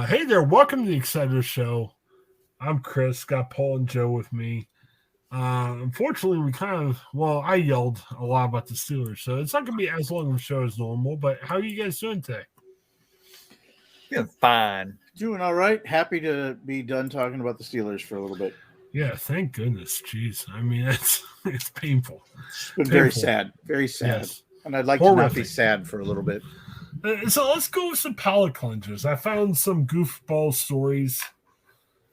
Hey there, welcome to the Exciter Show. I'm Chris, got Paul and Joe with me. Unfortunately, I yelled a lot about the Steelers, so it's not going to be as long of a show as normal, but how are you guys doing today? Feeling fine. Doing all right. Happy to be done talking about the Steelers for a little bit. Yeah, thank goodness. Jeez, I mean, it's painful. It's been very sad. Very sad. Yes. And I'd like Horrific. to not be sad for a little bit. So let's go with some palate cleansers. I found some goofball stories.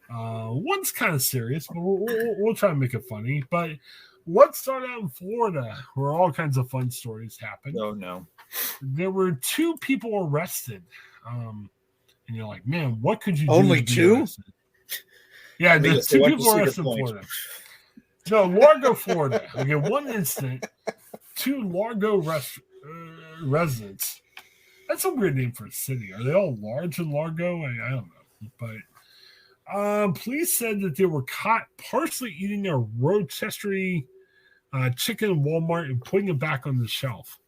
One's kind of serious, but we'll try to make it funny. But let's start out in Florida, where all kinds of fun stories happen. Oh, no. There were 2 people arrested. And you're like, man, what could you do? Only 2? Arrested? Yeah, there's 2 people arrested in Florida. No, Largo, Florida. Okay, one incident, 2 Largo residents. That's a weird name for a city. Are they all large in Largo? I don't know. But police said that they were caught partially eating a rotisserie chicken in Walmart and putting it back on the shelf.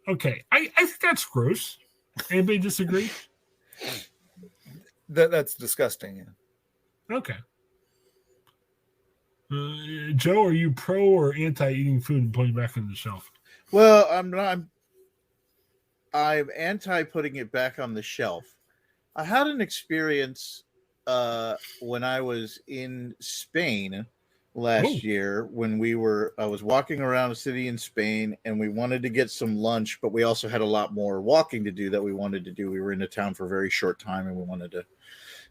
Okay, I think that's gross. Anybody disagree? That's disgusting. Yeah. Okay. Joe, are you pro or anti eating food and putting it back on the shelf? Well, I'm anti putting it back on the shelf. I had an experience when I was in Spain last year when I was walking around a city in Spain and we wanted to get some lunch, but we also had a lot more walking to do that we wanted to do. We were in a town for a very short time and we wanted to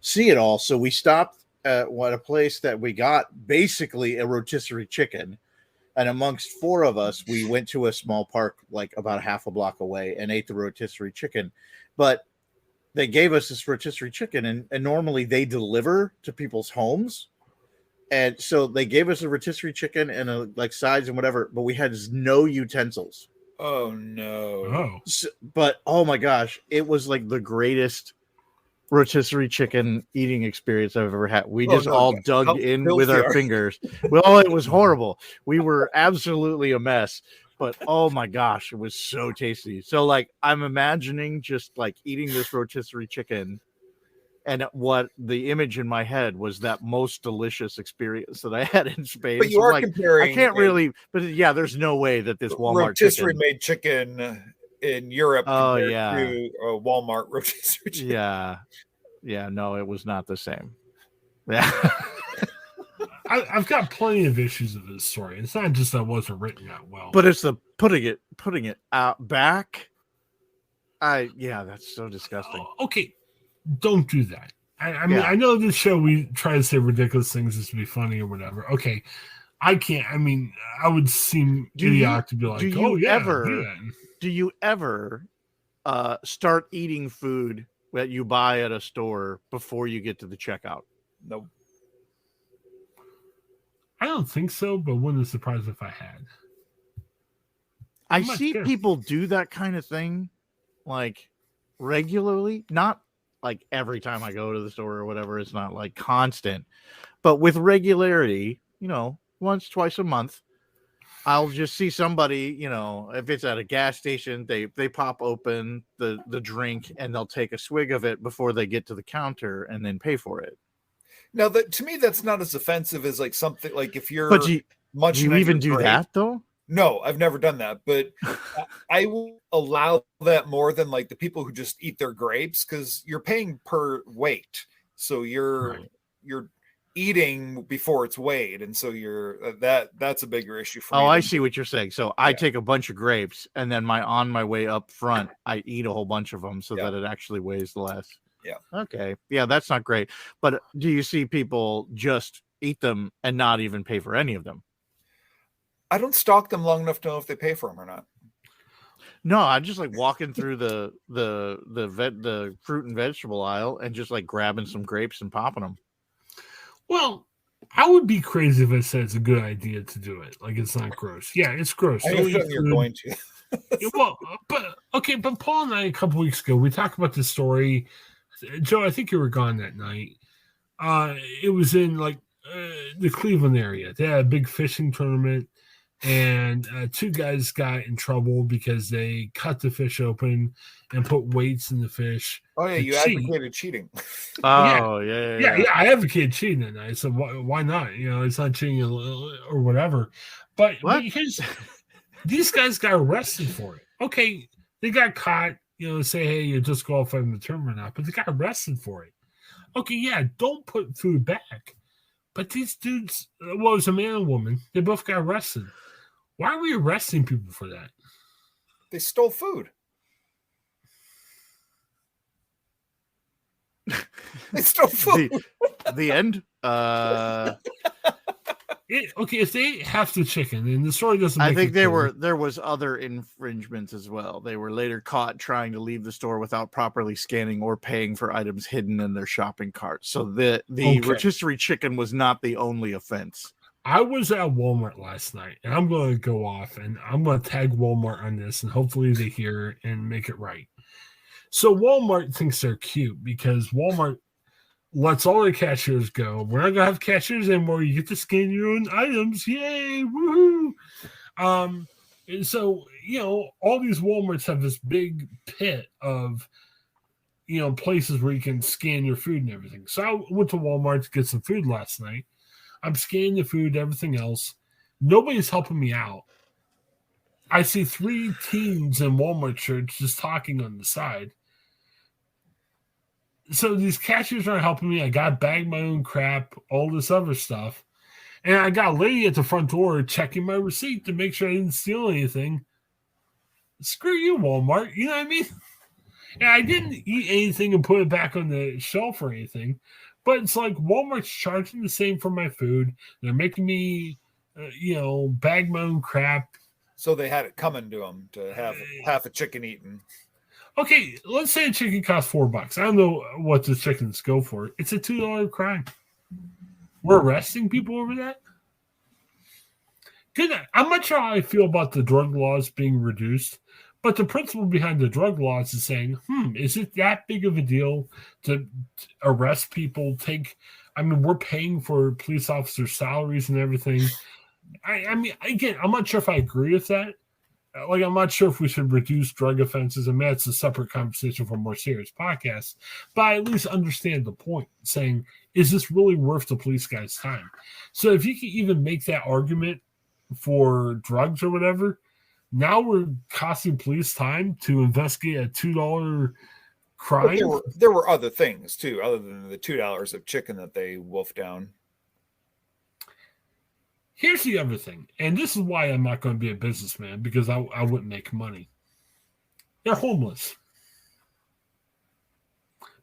see it all. So we stopped at a place that we got basically a rotisserie chicken. And amongst 4 of us, we went to a small park like about half a block away and ate the rotisserie chicken. But they gave us this rotisserie chicken, and normally they deliver to people's homes. And so they gave us a rotisserie chicken and sides and whatever, but we had no utensils. Oh, no. Oh. So, but, oh, my gosh, it was like the greatest rotisserie chicken eating experience I've ever had. We just all dug in with our fingers. Well, it was horrible. We were absolutely a mess, but oh my gosh, it was so tasty. So like I'm imagining just like eating this rotisserie chicken, and what the image in my head was that most delicious experience that I had in Spain. But you are comparing. I can't really, but yeah, there's no way that this Walmart rotisserie made chicken in Europe to a Walmart rotisserie chicken. Yeah, no, it was not the same. Yeah. I've got plenty of issues with this story. It's not just that it wasn't written out well. But it's the putting it out back. That's so disgusting. Okay, don't do that. I mean, I know this show we try to say ridiculous things just to be funny or whatever. Okay, I can't. I mean, I would seem idiotic to be like, do you ever start eating food that you buy at a store before you get to the checkout? Nope. I don't think so, but wouldn't surprise if I had. I see people do that kind of thing like regularly, not like every time I go to the store or whatever. It's not like constant, but with regularity, once, twice a month, I'll just see somebody, if it's at a gas station, they pop open the drink and they'll take a swig of it before they get to the counter and then pay for it. Now, to me, that's not as offensive as like something like if you're. But do you even do that though? No, I've never done that, but I will allow that more than like the people who just eat their grapes because you're paying per weight, so you're eating before it's weighed, and so that's a bigger issue for me. Oh, I see what you're saying. So I take a bunch of grapes, and then on my way up front, I eat a whole bunch of them so that it actually weighs less. Yeah. Okay. Yeah, that's not great. But do you see people just eat them and not even pay for any of them? I don't stalk them long enough to know if they pay for them or not. No, I'm just like walking through the fruit and vegetable aisle and just like grabbing some grapes and popping them. Well, I would be crazy if I said it's a good idea to do it. Like it's not gross. Yeah, it's gross. I know you're going to. But Paul and I a couple weeks ago we talked about this story. Joe, I think you were gone that night. It was in like the Cleveland area. They had a big fishing tournament. and 2 guys got in trouble because they cut the fish open and put weights in the fish. Oh yeah, you advocated cheating. Oh yeah. I advocate cheating that night. So why not? You know, it's not cheating or whatever. But these guys got arrested for it. Okay, they got caught. You know, say, hey, you're disqualified from the tournament or not, but they got arrested for it. Okay, yeah, don't put food back. But these dudes, well, it was a man and a woman. They both got arrested. Why are we arresting people for that? They stole food. They stole food. The end. Okay, if they have the chicken, and the story doesn't. I think there was other infringements as well. They were later caught trying to leave the store without properly scanning or paying for items hidden in their shopping cart. So the rotisserie chicken was not the only offense. I was at Walmart last night, and I'm going to go off, and I'm going to tag Walmart on this, and hopefully they hear it and make it right. So Walmart thinks they're cute because Walmart lets all the cashiers go. We're not going to have cashiers anymore. You get to scan your own items. Yay, woohoo! And so, you know, all these Walmarts have this big pit of, you know, places where you can scan your food and everything. So I went to Walmart to get some food last night. I'm scanning the food, everything else. Nobody's helping me out. I see 3 teens in Walmart shirts just talking on the side. So these cashiers aren't helping me. I got to bag my own crap, all this other stuff. And I got a lady at the front door checking my receipt to make sure I didn't steal anything. Screw you, Walmart. You know what I mean? And I didn't eat anything and put it back on the shelf or anything. But it's like Walmart's charging the same for my food. They're making me, bag my own crap. So they had it coming to them to have half a chicken eaten. Okay, let's say a chicken costs $4. I don't know what the chickens go for. It's a $2 crime. We're arresting people over that? Good. I'm not sure how I feel about the drug laws being reduced, but the principle behind the drug laws is saying, is it that big of a deal to arrest people? We're paying for police officers' salaries and everything. I mean, again, I'm not sure if I agree with that. Like, I'm not sure if we should reduce drug offenses. I mean, that's a separate conversation for a more serious podcast. But I at least understand the point, saying, is this really worth the police guy's time? So if you can even make that argument for drugs or whatever, now we're costing police time to investigate a $2 crime. There were other things, too, other than the $2 of chicken that they wolfed down. Here's the other thing, and this is why I'm not going to be a businessman, because I wouldn't make money. They're homeless.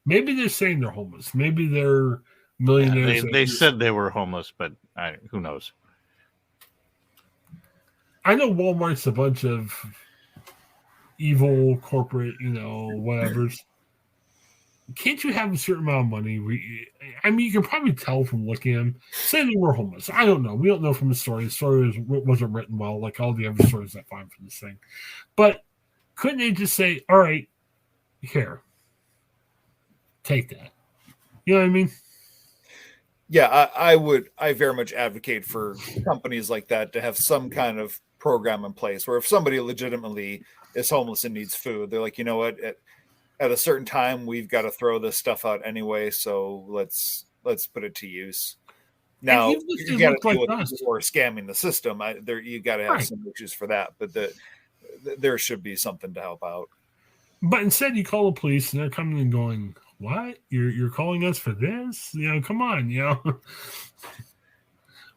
Maybe they're saying they're homeless. Maybe they're millionaires. They said they were homeless, but who knows? I know Walmart's a bunch of evil corporate, whatevers. Can't you have a certain amount of money? You can probably tell from looking at them. Say they were homeless. I don't know. We don't know from the story. The story wasn't written well, like all the other stories I find from this thing. But couldn't they just say, all right, here, take that? You know what I mean? Yeah, I very much advocate for companies like that to have some kind of program in place where if somebody legitimately is homeless and needs food, they're like, you know what, at a certain time, we've got to throw this stuff out anyway, so let's put it to use. Now, you got to deal with people who are scamming the system. You got to have some issues for that, but there should be something to help out. But instead, you call the police, and they're coming and going, what? You're calling us for this? Come on,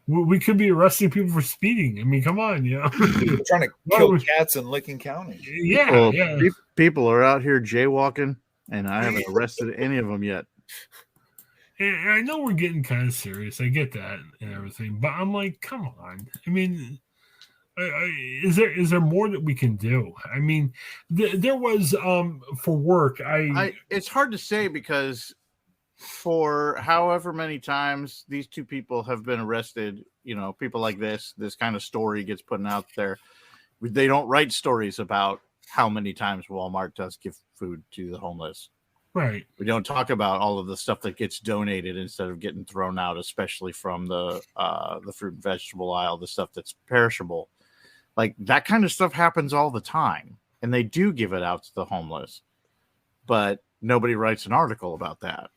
We could be arresting people for speeding. I mean, come on, trying to kill cats in Licking County. Yeah, People are out here jaywalking, and I haven't arrested any of them yet. And I know we're getting kind of serious. I get that and everything, but I'm like, come on. I mean, is there more that we can do? I mean, there was for work. It's hard to say because for however many times these 2 people have been arrested, people like this kind of story gets put out there. They don't write stories about how many times Walmart does give food to the homeless. Right. We don't talk about all of the stuff that gets donated instead of getting thrown out, especially from the fruit and vegetable aisle, the stuff that's perishable. Like that kind of stuff happens all the time, and they do give it out to the homeless, but nobody writes an article about that.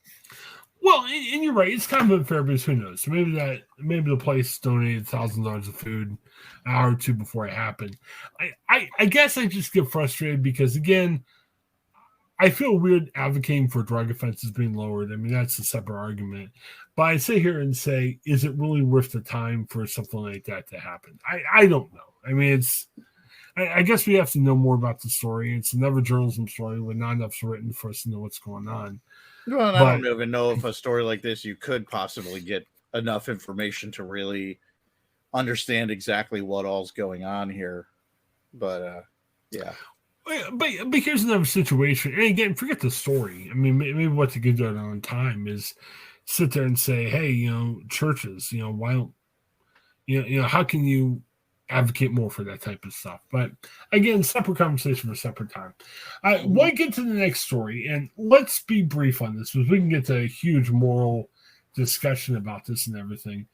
Well, and you're right. It's kind of unfair, because who knows? Maybe the place donated $1,000 of food an hour or two before it happened. I guess I just get frustrated because, again, I feel weird advocating for drug offenses being lowered. I mean, that's a separate argument. But I sit here and say, is it really worth the time for something like that to happen? I don't know. I mean, I guess we have to know more about the story. It's another journalism story where not enough's written for us to know what's going on. Well, I don't even know if a story like this, you could possibly get enough information to really understand exactly what all's going on here. But, yeah. But here's another situation. And again, forget the story. I mean, maybe what to get done on time is sit there and say, hey, churches, why don't, how can you advocate more for that type of stuff? But again, separate conversation for separate time. I want to get to the next story, and let's be brief on this because we can get to a huge moral discussion about this and everything.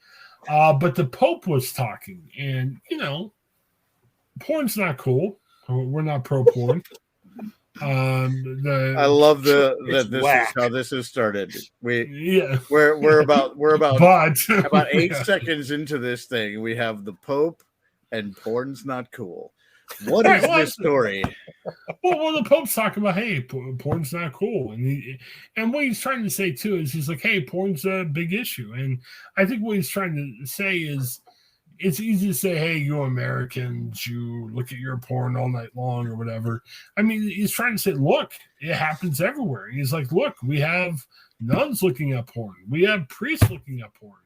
But the Pope was talking, and porn's not cool. We're not pro porn. I love that this is how this has started. We're about 8 seconds into this thing. We have the Pope and porn's not cool. What is this story? Well, the Pope's talking about, hey, porn's not cool, and what he's trying to say too is he's like, hey, porn's a big issue, and I think what he's trying to say is, it's easy to say, hey, you Americans, you look at your porn all night long or whatever. I mean, he's trying to say, look, it happens everywhere. He's like, look, we have nuns looking at porn. We have priests looking at porn,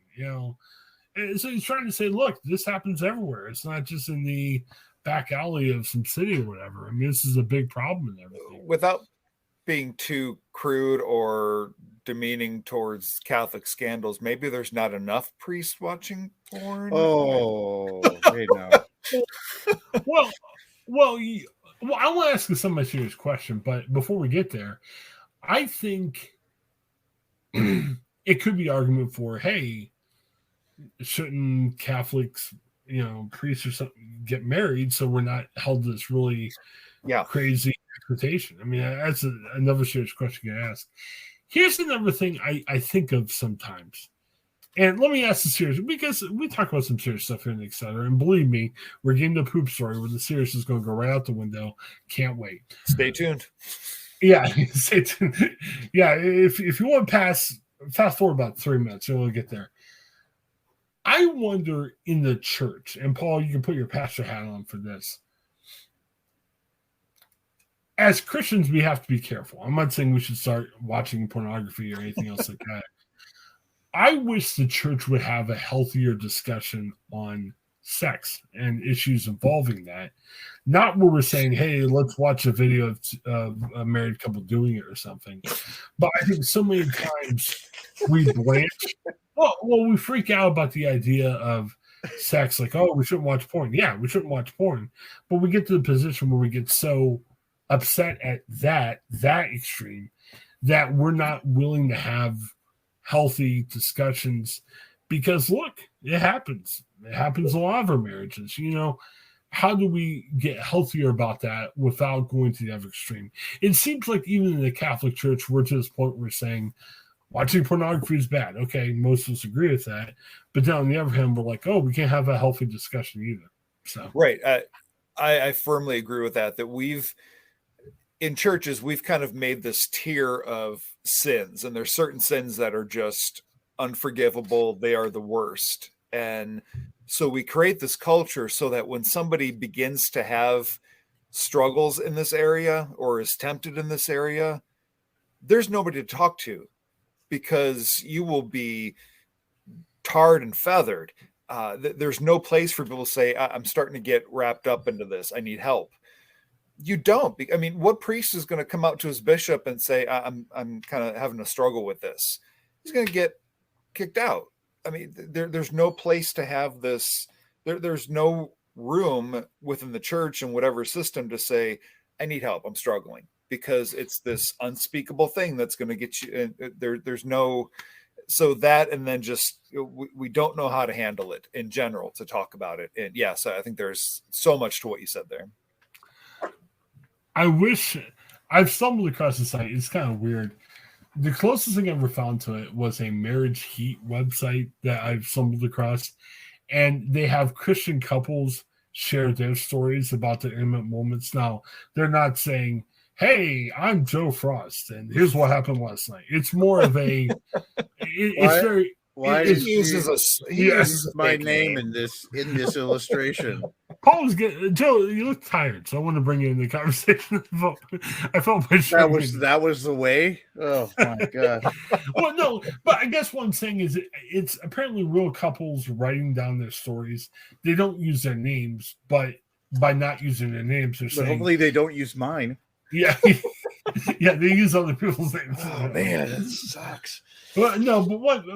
And so he's trying to say, look, this happens everywhere. It's not just in the back alley of some city or whatever. I mean, this is a big problem and everything. Without being too crude or demeaning towards Catholic scandals, maybe there's not enough priests watching porn. Oh, hey, no. well, I want to ask you some serious question, but before we get there, I think it could be argument for, hey, shouldn't Catholics, priests or something get married so we're not held to this really crazy expectation? I mean, that's another serious question to ask. Here's another thing I think of sometimes. And let me ask the serious, because we talk about some serious stuff here in the Exciter, and believe me, we're getting the poop story where the serious is going to go right out the window. Can't wait. Stay tuned. Yeah, stay tuned. Yeah, if you want to fast forward about 3 minutes, we'll get there. I wonder in the church, and Paul, you can put your pastor hat on for this. As Christians, we have to be careful. I'm not saying we should start watching pornography or anything else like that. I wish the church would have a healthier discussion on sex and issues involving that. Not where we're saying, hey, let's watch a video of a married couple doing it or something. But I think so many times we blanch. Well, we freak out about the idea of sex, like, oh, we shouldn't watch porn. Yeah, we shouldn't watch porn. But we get to the position where we get so upset at that extreme that we're not willing to have healthy discussions, because look, it happens a lot of our marriages. How do we get healthier about that without going to the other extreme? It seems like even in the Catholic Church, we're to this point where we're saying watching pornography is bad. Okay, most of us agree with that, but then on the other hand, we're like, oh, we can't have a healthy discussion either. So right, I firmly agree with that in churches, we've kind of made this tier of sins, and there's certain sins that are just unforgivable. They are the worst. And so we create this culture so that when somebody begins to have struggles in this area or is tempted in this area, there's nobody to talk to, because you will be tarred and feathered. There's no place for people to say, I'm starting to get wrapped up into this. I need help. You don't. I mean, what priest is going to come out to his bishop and say, I'm kind of having a struggle with this? He's going to get kicked out. I mean, there's no place to have this. There's no room within the church and whatever system to say, I need help, I'm struggling, because it's this unspeakable thing that's going to get you. There's no So that, and then just we don't know how to handle it in general to talk about it. And yes, I think there's so much to what you said there. I wish I've stumbled across the site. It's kind of weird. The closest thing I ever found to it was a Marriage Heat website that I've stumbled across, and they have Christian couples share their stories about their intimate moments. Now, they're not saying, "Hey, I'm Joe Frost, and here's what happened last night." It's more of a. It's very. Why It, he uses my name in this illustration? Paul was getting Joe. You look tired, so I want to bring you in the conversation. I felt my that was the way. Oh my god! Well, no, but I guess what I'm saying is it's apparently real couples writing down their stories. They don't use their names, but by not using their names, they're saying hopefully they don't use mine. Yeah, yeah, they use other people's names. Oh man, that sucks. But no,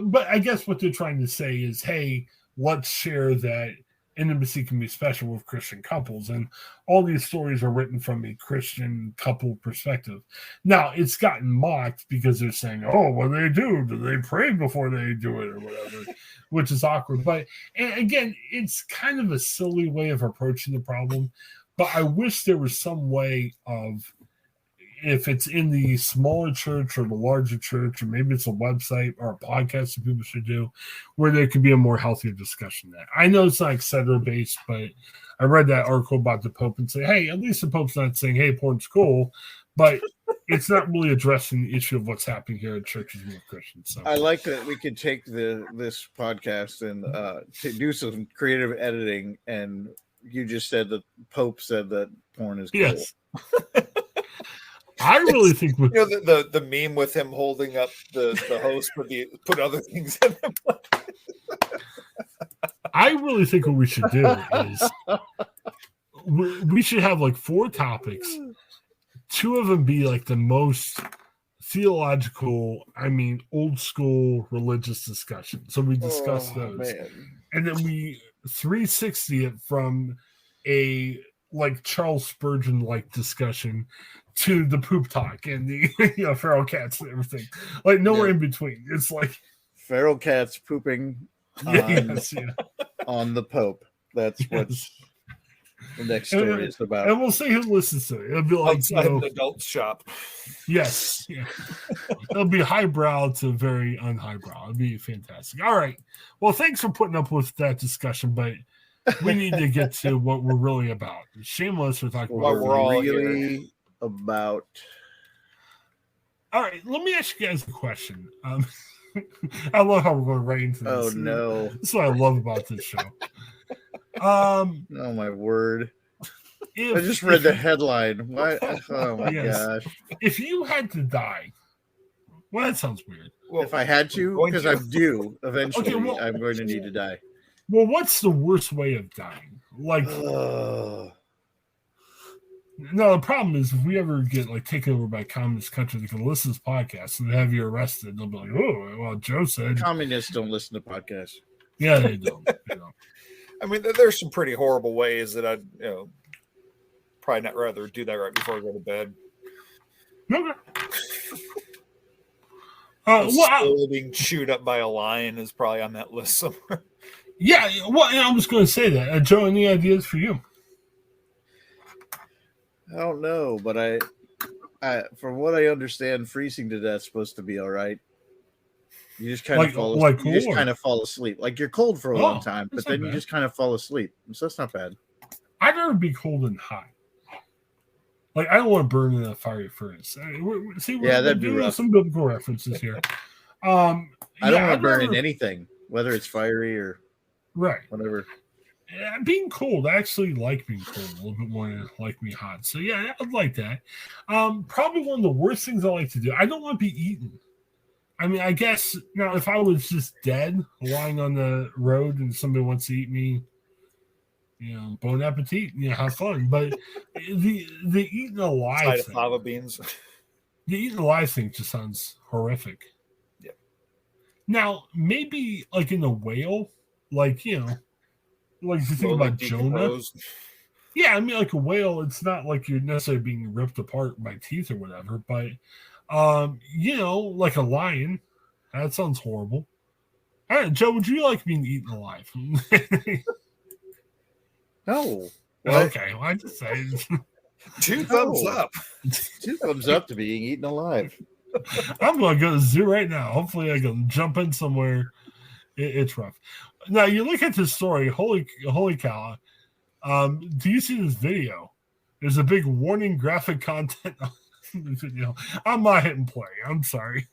but I guess what they're trying to say is, hey, let's share that intimacy can be special with Christian couples, and all these stories are written from a Christian couple perspective. Now, it's gotten mocked because they're saying, "Oh, what do they do? Do they pray before they do it, or whatever?" Which is awkward. But and again, it's kind of a silly way of approaching the problem. But I wish there was some way of, if it's in the smaller church or the larger church, or maybe it's a website or a podcast that people should do, where there could be a more healthier discussion there. I know it's not etc. based, but I read that article about the Pope and say, hey, at least the Pope's not saying, hey, porn's cool, but it's not really addressing the issue of what's happening here at churches with Christians. So I like that we could take this podcast and to do some creative editing, and you just said the Pope said that porn is cool. Yes. I really think with the meme with him holding up the host put other things in them. I really think what we should do is we should have like 4 topics. 2 of them be like the most theological, old school religious discussion. So we discuss those. Man. And then we 360 it from a like Charles Spurgeon like discussion to the poop talk and the feral cats and everything. Like nowhere in between. It's like feral cats pooping on the Pope. That's what the next story is about. And we'll see who listens to it. It'll be like an adult shop. Yes. Yeah. It'll be highbrow to very unhighbrow. It'll be fantastic. All right. Well, thanks for putting up with that discussion, but we need to get to what we're really about. Shameless, we're talking about what we're all really about. All right, let me ask you guys a question. I love how we're going right into this. Oh no, that's what I love about this show. Oh my word! I just read the headline. Why? Oh my gosh! If you had to die, well, that sounds weird. Well, if I had to, because I'm due eventually, okay, I'm going to need to die. Well, what's the worst way of dying? Like, no, the problem is if we ever get like taken over by a communist country that can listen to this podcast and have you arrested, they'll be like, "Oh, well, Joe said." Communists don't listen to podcasts. Yeah, they don't. There's some pretty horrible ways that I'd, probably not rather do that right before I go to bed. Okay. Being chewed up by a lion is probably on that list somewhere. Yeah, well, I was going to say that. Joe, any ideas for you? I don't know, but I from what I understand, freezing to death is supposed to be all right. You just kind of fall asleep. You just kind of fall asleep. Like you're cold for a long time, but then you just kind of fall asleep. So that's not bad. I'd rather be cold and hot. Like I don't want to burn in a fiery furnace. That'd be rough. Some biblical references here. I don't want to burn in anything, whether it's fiery or whatever. Yeah, being cold, I actually like being cold a little bit more than I like me hot. So yeah, I'd like that. Probably one of the worst things I like to do. I don't want to be eaten. I guess now if I was just dead, lying on the road, and somebody wants to eat me, bon appetit, have fun. But the eating alive thing, lava beans. The eating alive thing just sounds horrific. Yeah. Now maybe like in a whale, like if you think about Jonah. Yeah, like a whale, it's not like you're necessarily being ripped apart by teeth or whatever, but like a lion. That sounds horrible. All right, Joe, would you like being eaten alive? No. What? Okay, well, I just say 2 thumbs up. 2 thumbs up to being eaten alive. I'm going to go to the zoo right now. Hopefully, I can jump in somewhere. It's rough. Now, you look at this story. Holy cow! Do you see this video? There's a big warning, graphic content on the video. I'm not hitting play. I'm sorry.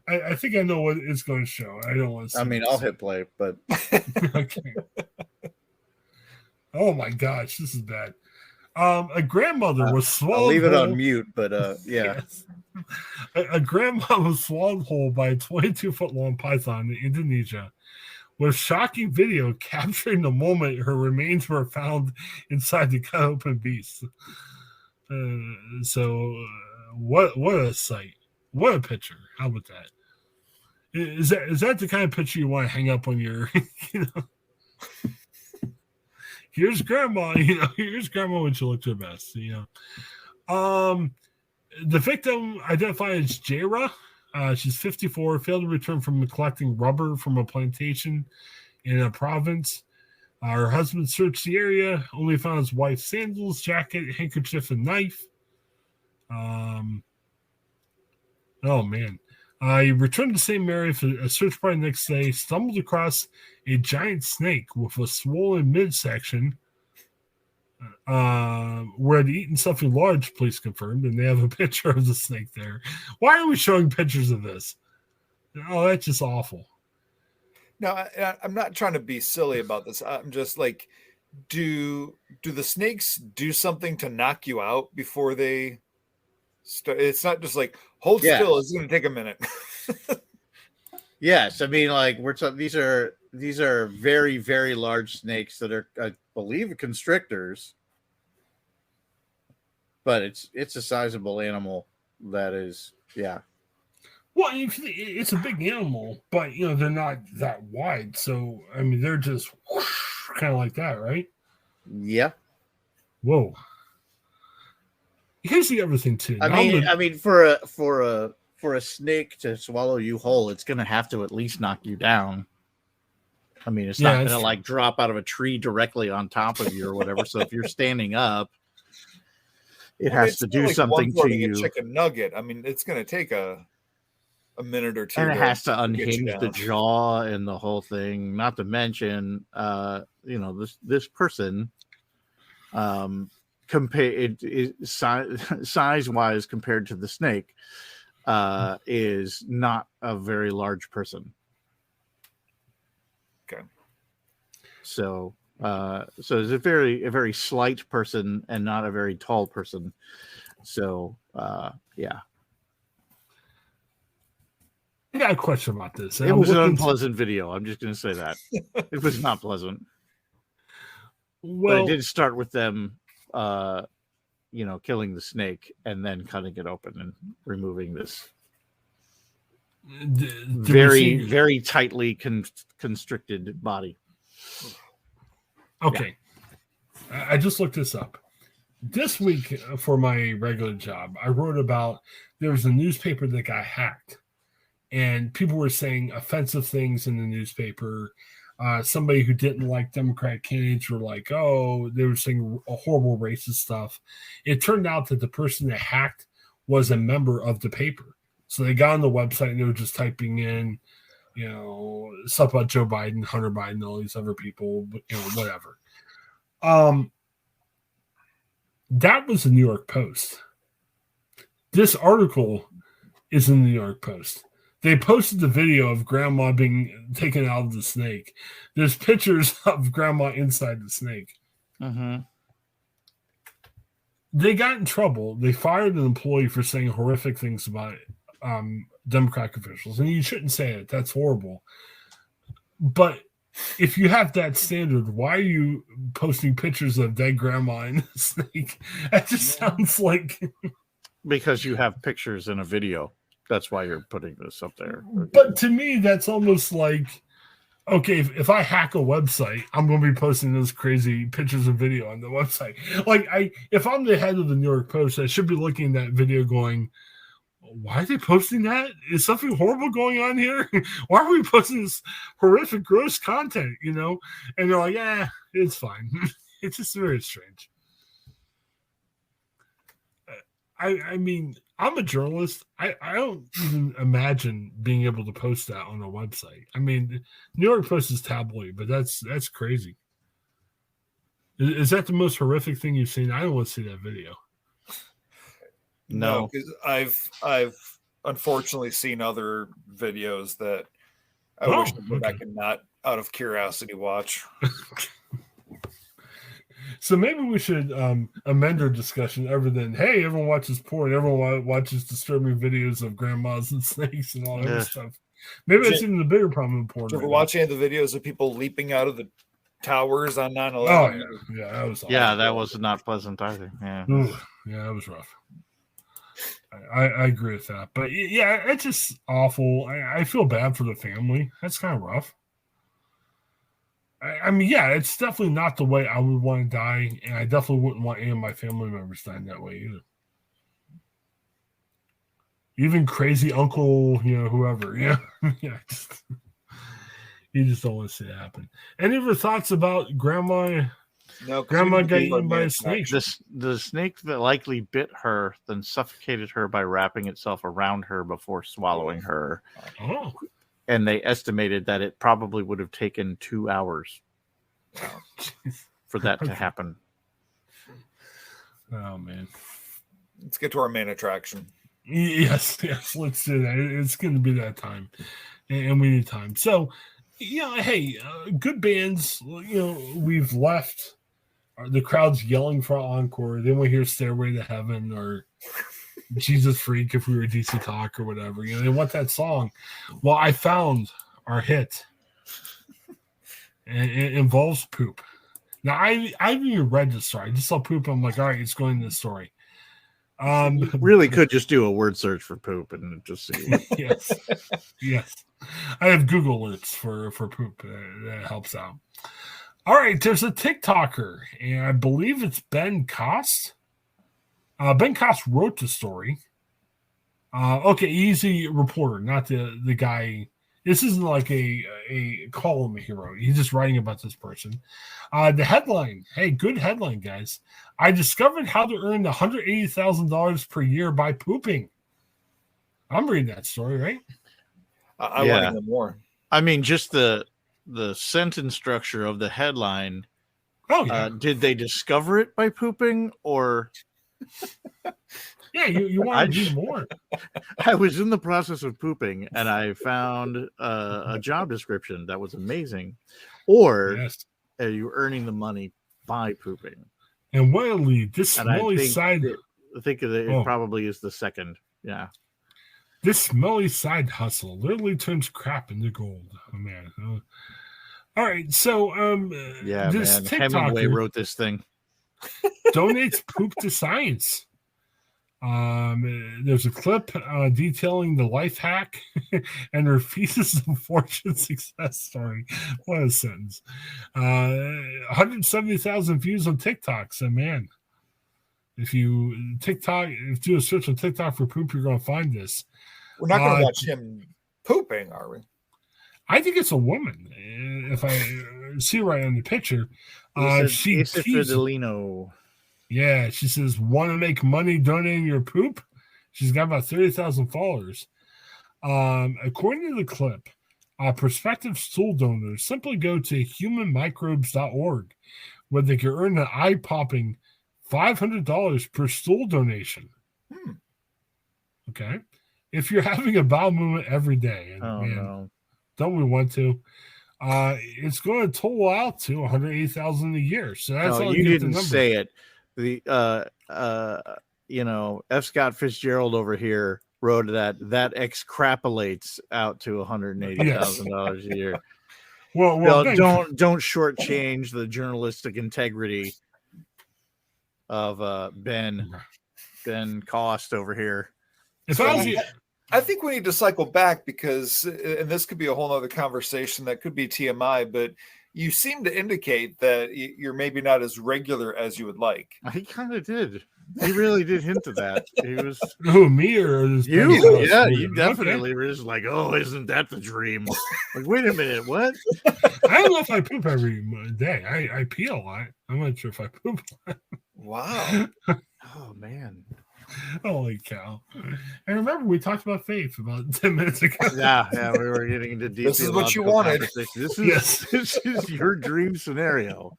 I think I know what it's going to show. I don't want to. I'll hit play, but okay. Oh my gosh, this is bad. A grandmother was swallowed. I'll leave it whole. on mute, but yeah. Yes. A grandma was swallowed whole by a 22-foot long python in Indonesia, with shocking video capturing the moment her remains were found inside the cut open beast. What a sight! What a picture! How about that? Is that the kind of picture you want to hang up on your? Here's grandma. Here's grandma when she looked her best. The victim identified as Jaira. She's 54, failed to return from collecting rubber from a plantation in a province. Her husband searched the area, only found his wife's sandals, jacket, handkerchief, and knife. Oh, man. He returned to the same area for a search party the next day, stumbled across a giant snake with a swollen midsection where they'd eaten something large, police confirmed, and they have a picture of the snake there. Why are we showing pictures of this? Oh, that's just awful. No, I'm not trying to be silly about this. I'm just like, do the snakes do something to knock you out before they start? It's not just like, hold still, it's going to take a minute. Yes, I mean, like these are very, very large snakes that are, I believe, constrictors. But it's a sizable animal that is, yeah. Well, it's a big animal, but they're not that wide. So I mean, they're just kind of like that, right? Yeah. Whoa. Here's the other thing too. I mean, for a snake to swallow you whole, it's going to have to at least knock you down. I mean, it's not going to like drop out of a tree directly on top of you or whatever. So if you're standing up, it has to do something to you. A chicken nugget. I mean, it's going to take a minute or two, and it has to unhinge the jaw and the whole thing. Not to mention, this person, size wise compared to the snake, is not a very large person. Okay. So it's a very slight person and not a very tall person. So, yeah. I got a question about this. It was an unpleasant video. I'm just going to say that. It was not pleasant. Well, but it did start with them, killing the snake and then cutting it open and removing this very tightly constricted body. Okay. Yeah. I just looked this up. This week for my regular job, I wrote about there was a newspaper that got hacked. And people were saying offensive things in the newspaper. Somebody who didn't like Democratic candidates were like, they were saying horrible racist stuff. It turned out that the person that hacked was a member of the paper. So they got on the website and they were just typing in, stuff about Joe Biden, Hunter Biden, all these other people, whatever. That was the New York Post. This article is in the New York Post. They posted the video of grandma being taken out of the snake. There's pictures of grandma inside the snake. Mm-hmm. They got in trouble. They fired an employee for saying horrific things about Democratic officials. And you shouldn't say it. That's horrible. But if you have that standard, why are you posting pictures of dead grandma and a snake? That just sounds like... Because you have pictures in a video. That's why you're putting this up there. But to me, that's almost like, okay, if I hack a website, I'm going to be posting those crazy pictures and video on the website. Like, if I'm the head of the New York Post, I should be looking at that video going, why are they posting that? Is something horrible going on here? Why are we posting this horrific, gross content? You know, and they're like, "Yeah, it's fine." It's just very strange. I mean, I'm a journalist. I don't even imagine being able to post that on a website. I mean, New York Post is tabloid, but that's crazy. Is that the most horrific thing you've seen? I don't want to see that video. No, because I've unfortunately seen other videos that I wish I could not, out of curiosity, watch. So maybe we should amend our discussion other than, hey, everyone watches porn, everyone watches disturbing videos of grandmas and snakes and all that other stuff. Maybe that's even the bigger problem in porn. Did you ever watch any of the videos of people leaping out of the towers on 9/11? Oh, yeah. That was awful. Yeah, that was not pleasant either. Yeah. Ooh, yeah, that was rough. I agree with that. But yeah, it's just awful. I feel bad for the family. That's kind of rough. I mean, yeah, it's definitely not the way I would want to die, and I definitely wouldn't want any of my family members dying that way either. Even crazy uncle, whoever, yeah, you just don't want to see it happen. Any of your thoughts about grandma? No, grandma got eaten by a snake. The snake that likely bit her, then suffocated her by wrapping itself around her before swallowing her. Oh. And they estimated that it probably would have taken 2 hours for that to happen. Oh, man. Let's get to our main attraction. Yes, let's do that. It's going to be that time, and we need time. So, hey, good bands, we've left. The crowd's yelling for encore. Then we hear Stairway to Heaven or Jesus Freak if we were DC Talk or whatever. They want that song. Well, I found our hit. And it involves poop. Now, I haven't even read the story. I just saw poop. I'm like, all right, it's going to the story. You really could just do a word search for poop and just see. Yes. I have Google alerts for poop. That helps out. All right, there's a TikToker, and I believe it's Ben Koss. Ben Koss wrote the story. Okay, easy reporter, not the guy. This isn't like a column he wrote. He's just writing about this person. The headline, hey, good headline, guys. I discovered how to earn $180,000 per year by pooping. I'm reading that story, right? I want to know more. I mean, just the sentence structure of the headline. Oh, yeah. Did they discover it by pooping or? Yeah, you want to do more. I was in the process of pooping and I found a job description that was amazing. Or are you earning the money by pooping? And what a lead. This smelly side. I think it probably is the second. Yeah. This smelly side hustle literally turns crap into gold. Oh, man. All right. So, this man. Hemingway wrote this thing. Donates poop to science. There's a clip detailing the life hack and her feces of fortune success story. What a sentence. 170,000 views on TikTok. So, man, if you do a search on TikTok for poop, you're going to find this. We're not going to watch him pooping, are we? I think it's a woman. If I see right on the picture, she Fidelino. Yeah, she says, want to make money donating your poop? She's got about 30,000 followers. According to the clip, prospective stool donors simply go to humanmicrobes.org, where they can earn an eye-popping $500 per stool donation. Okay. If you're having a bowel movement every day, and don't we want to? It's going to total out to $180,000 a year. So that's all you didn't say it. The F. Scott Fitzgerald over here wrote that extrapolates out to $180,000 a year. Well, don't shortchange the journalistic integrity of Ben Cost over here. I think we need to cycle back because, and this could be a whole other conversation that could be TMI, but you seem to indicate that you're maybe not as regular as you would like. I kind of did. He really did hint at that. He was me or you? Yeah, you definitely were just like, oh, isn't that the dream? Like, wait a minute, what? I don't know if I poop every day. I pee a lot. I'm not sure if I poop a lot. Wow. Oh man. Holy cow. And remember, we talked about faith about 10 minutes ago. Yeah, we were getting into deep. This is what you wanted. This is your dream scenario.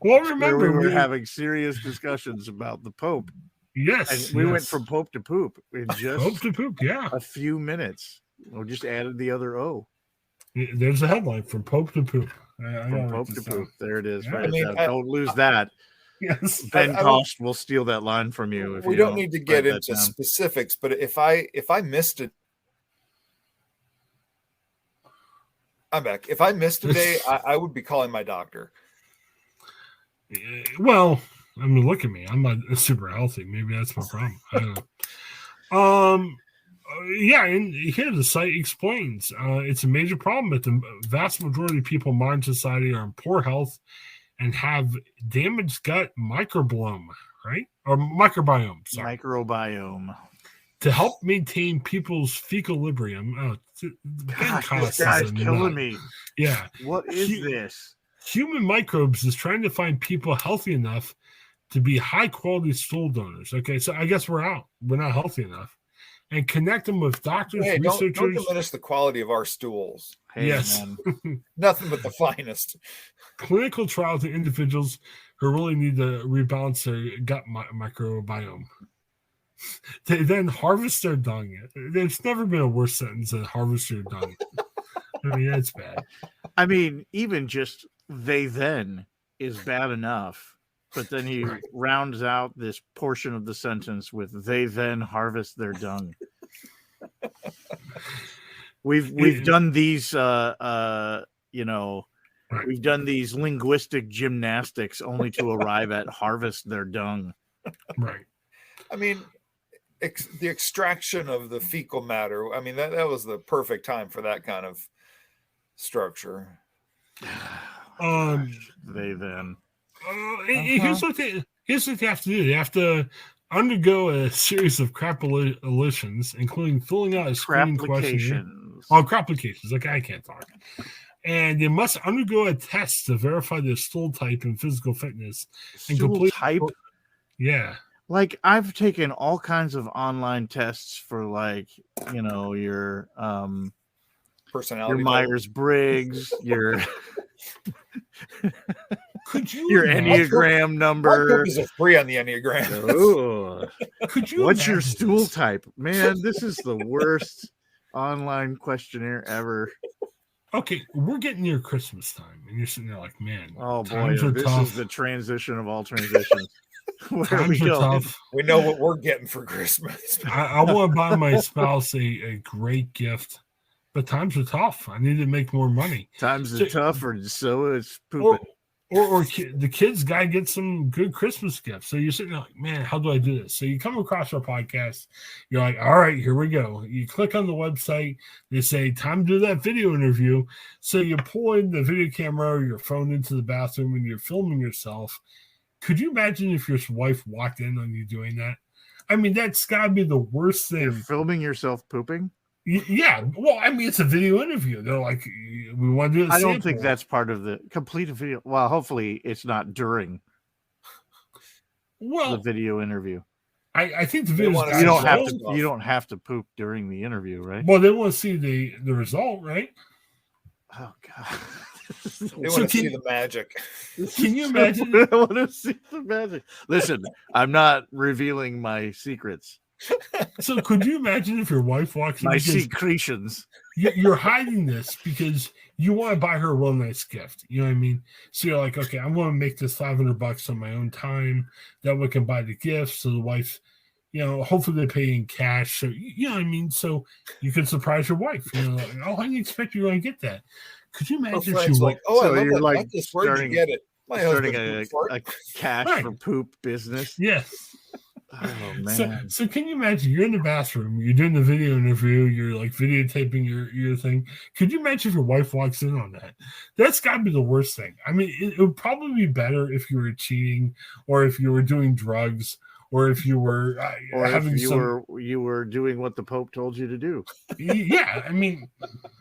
Well, remember, we were having serious discussions about the Pope. Yes. And we went from Pope to poop in just Pope to poop, yeah. a few minutes. We just added the other O. There's a headline from Pope to poop. From Pope to poop. There it is. Yeah. Right. Don't lose that. Yes. Ben Cost will steal that line from you. We don't need to get into specifics, but if I missed it, I'm back. If I missed a day, I would be calling my doctor. Well, I mean, look at me. I'm not super healthy. Maybe that's my problem. I don't know. Yeah, and here the site explains it's a major problem that the vast majority of people in modern society are in poor health and have damaged gut microbiome, right? Or microbiome, sorry. Microbiome. To help maintain people's fecalibrium. Oh, gosh, this guy's killing me. Yeah. What is this? Human Microbes is trying to find people healthy enough to be high-quality stool donors. Okay, so I guess we're out. We're not healthy enough. And connect them with doctors, researchers. Don't diminish the quality of our stools. Hey, yes. Nothing but the finest. Clinical trials in individuals who really need to rebalance their gut microbiome. They then harvest their dung. There's never been a worse sentence than harvest your dung. I mean, that's bad. I mean, even just they then is bad enough. But then he rounds out this portion of the sentence with they then harvest their dung. We've done these we've done these linguistic gymnastics only to arrive at harvest their dung. Right. I mean, the extraction of the fecal matter. I mean, that was the perfect time for that kind of structure. They then. Here's what they have to do. They have to undergo a series of crapulations, including filling out a screening questionnaire. Oh, crapplications. Like, I can't talk. And they must undergo a test to verify their stool type and physical fitness. Stool type? Yeah. Like, I've taken all kinds of online tests for, like, your personality, your Myers-Briggs, your your Enneagram number. Is free on the Enneagram. What's your stool type? Man, this is the worst online questionnaire ever. Okay, we're getting near Christmas time, and you're sitting there like, man, oh boy, this is the transition of all transitions. Times are tough. We know what we're getting for Christmas. I want to buy my spouse a great gift, but times are tough. I need to make more money. Times are tough, or so it's pooping. Or the kids got to get some good Christmas gifts. So you're sitting there like, man, how do I do this? So you come across our podcast. You're like, all right, here we go. You click on the website. They say, time to do that video interview. So you pull in the video camera or your phone into the bathroom and you're filming yourself. Could you imagine if your wife walked in on you doing that? I mean, that's got to be the worst thing. You're filming yourself pooping? Yeah, well, I mean, it's a video interview. They're like, we want to do it. I don't think that's part of the complete video. Well, hopefully it's not during the video interview. I think the video you don't have to poop during the interview, right? Well, they want to see the result, right? Oh God. They want to see the magic. Can you imagine? I want to see the magic. Listen, I'm not revealing my secrets. So could you imagine if your wife walks in? My secretions. You're hiding this because you want to buy her a real nice gift. You know what I mean? So you're like, okay, I'm going to make this $500 on my own time. That way I can buy the gift. So the wife, hopefully they pay in cash. So, you know what I mean? So you can surprise your wife. Like, oh, I didn't expect you were going to get that. Could you imagine if like, oh, so I love you're that. like Where'd you get it? Starting a cash for poop business. Yes. Oh man! So can you imagine you're in the bathroom, you're doing the video interview, you're like videotaping your thing. Could you imagine if your wife walks in on that? That's got to be the worst thing. I mean, it would probably be better if you were cheating or if you were doing drugs or if you were having you were doing what the Pope told you to do. Yeah, I mean,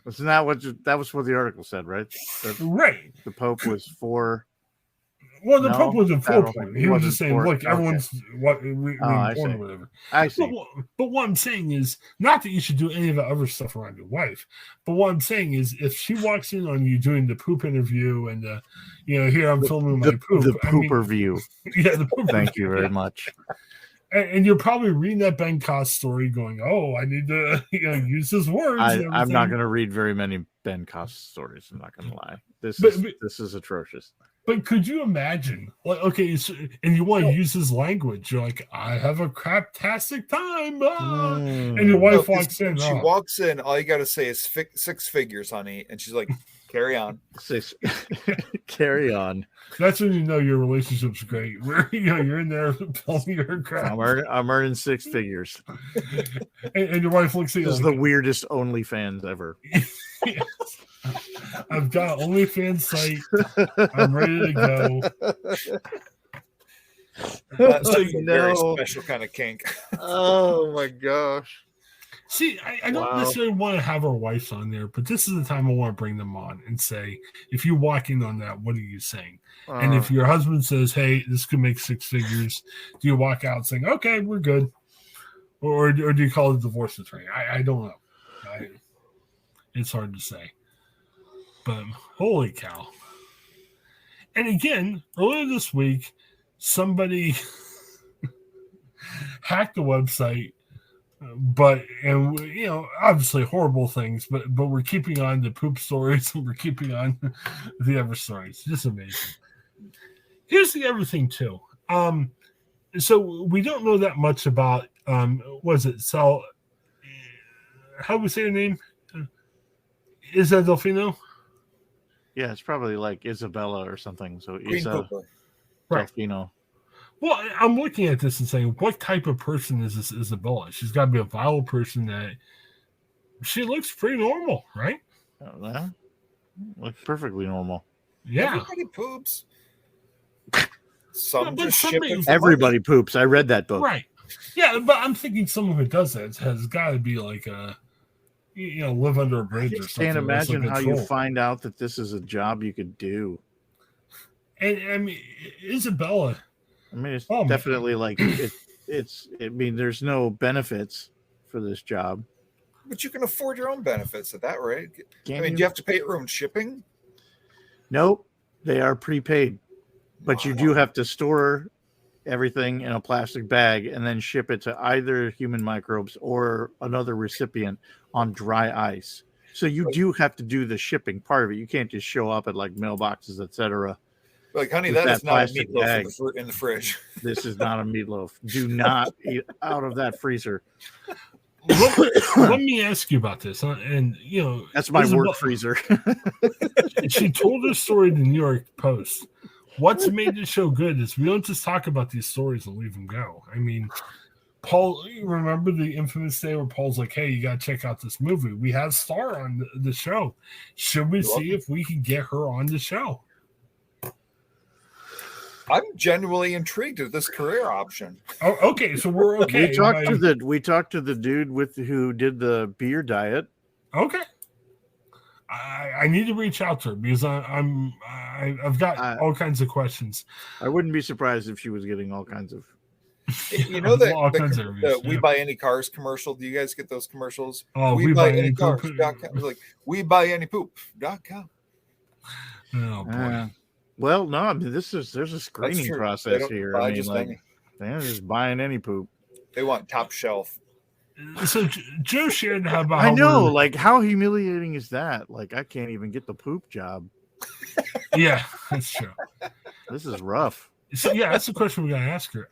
wasn't that what the article said, right? Right. The Pope was for. Well, the Pope wasn't for porn. He was just saying, look, everyone's porn or whatever. I see. But what I'm saying is, not that you should do any of the other stuff around your wife, but what I'm saying is, if she walks in on you doing the poop interview and, here I'm filming my poop. The pooper view. Yeah, the pooper Thank you very much. And you're probably reading that Ben Cost story going, oh, I need to use his words. I'm not going to read very many Ben Cost stories. I'm not going to lie. This is atrocious. But could you imagine, like, okay, and you want to use his language? You're like, I have a craptastic time, and your wife walks in. She walks in. All you got to say is 6 figures, honey, and she's like, "Carry on." Carry on. That's when you know your relationship's great. Where you're in there telling her crap. I'm earning 6 figures, and your wife looks at you. This is the weirdest OnlyFans ever. Yes. I've got an OnlyFans site. I'm ready to go. So very special kind of kink. Oh my gosh. See, I don't necessarily want to have our wives on there, but this is the time I want to bring them on and say, if you walk in on that, what are you saying? And if your husband says, hey, this could make 6 figures, do you walk out saying, okay, we're good? Or do you call the divorce attorney? I don't know. It's hard to say. But holy cow. And again, earlier this week, somebody hacked the website, obviously horrible things, but we're keeping on the poop stories and we're keeping on the other stories. Just amazing. Here's the other thing too. So we don't know that much about was it Sal? How do we say her name? Is that Delfino? Yeah, it's probably like Isabella or something. So Delfino. Right. Well, I'm looking at this and saying, what type of person is this Isabella? She's got to be a vile person that she looks pretty normal, right? Well, looks perfectly normal. Yeah. Everybody poops. Everybody poops. I read that book. Right. Yeah, but I'm thinking someone who does that has got to be like a, live under a bridge or something. I can't imagine how you find out that this is a job you could do. And I mean, Isabella. I mean, it's definitely like there's no benefits for this job. But you can afford your own benefits at that rate. Do you have to pay your own shipping? Nope. They are prepaid. But you do have to store everything in a plastic bag and then ship it to either human microbes or another recipient on dry ice. So you do have to do the shipping part of it. You can't just show up at like mailboxes, etc. Like, honey, that is not a meatloaf in the fridge. This is not a meatloaf. Do not eat out of that freezer. Let me ask you about this. And, that's my work freezer. She told her story in the New York Post. What's made the show good is we don't just talk about these stories and leave them go. I mean, Paul, you remember the infamous day where Paul's like, hey, you got to check out this movie. We have Star on the show. Should we see if we can get her on the show? I'm genuinely intrigued at this career option. Oh, okay, so we're okay. We talked to the dude who did the beer diet. Okay. I need to reach out to her because I've got all kinds of questions. I wouldn't be surprised if she was getting all kinds of. The We Buy Any Cars commercial. Do you guys get those commercials? Oh, we buy any cars. Like we buy any poop.com. Oh boy. Well, no, I mean, there's a screening process here. I mean, they're just buying any poop. They want top shelf. So Joe shared about. I know, like, how humiliating is that? Like, I can't even get the poop job. Yeah, that's true. This is rough. So yeah, that's the question we gotta ask her.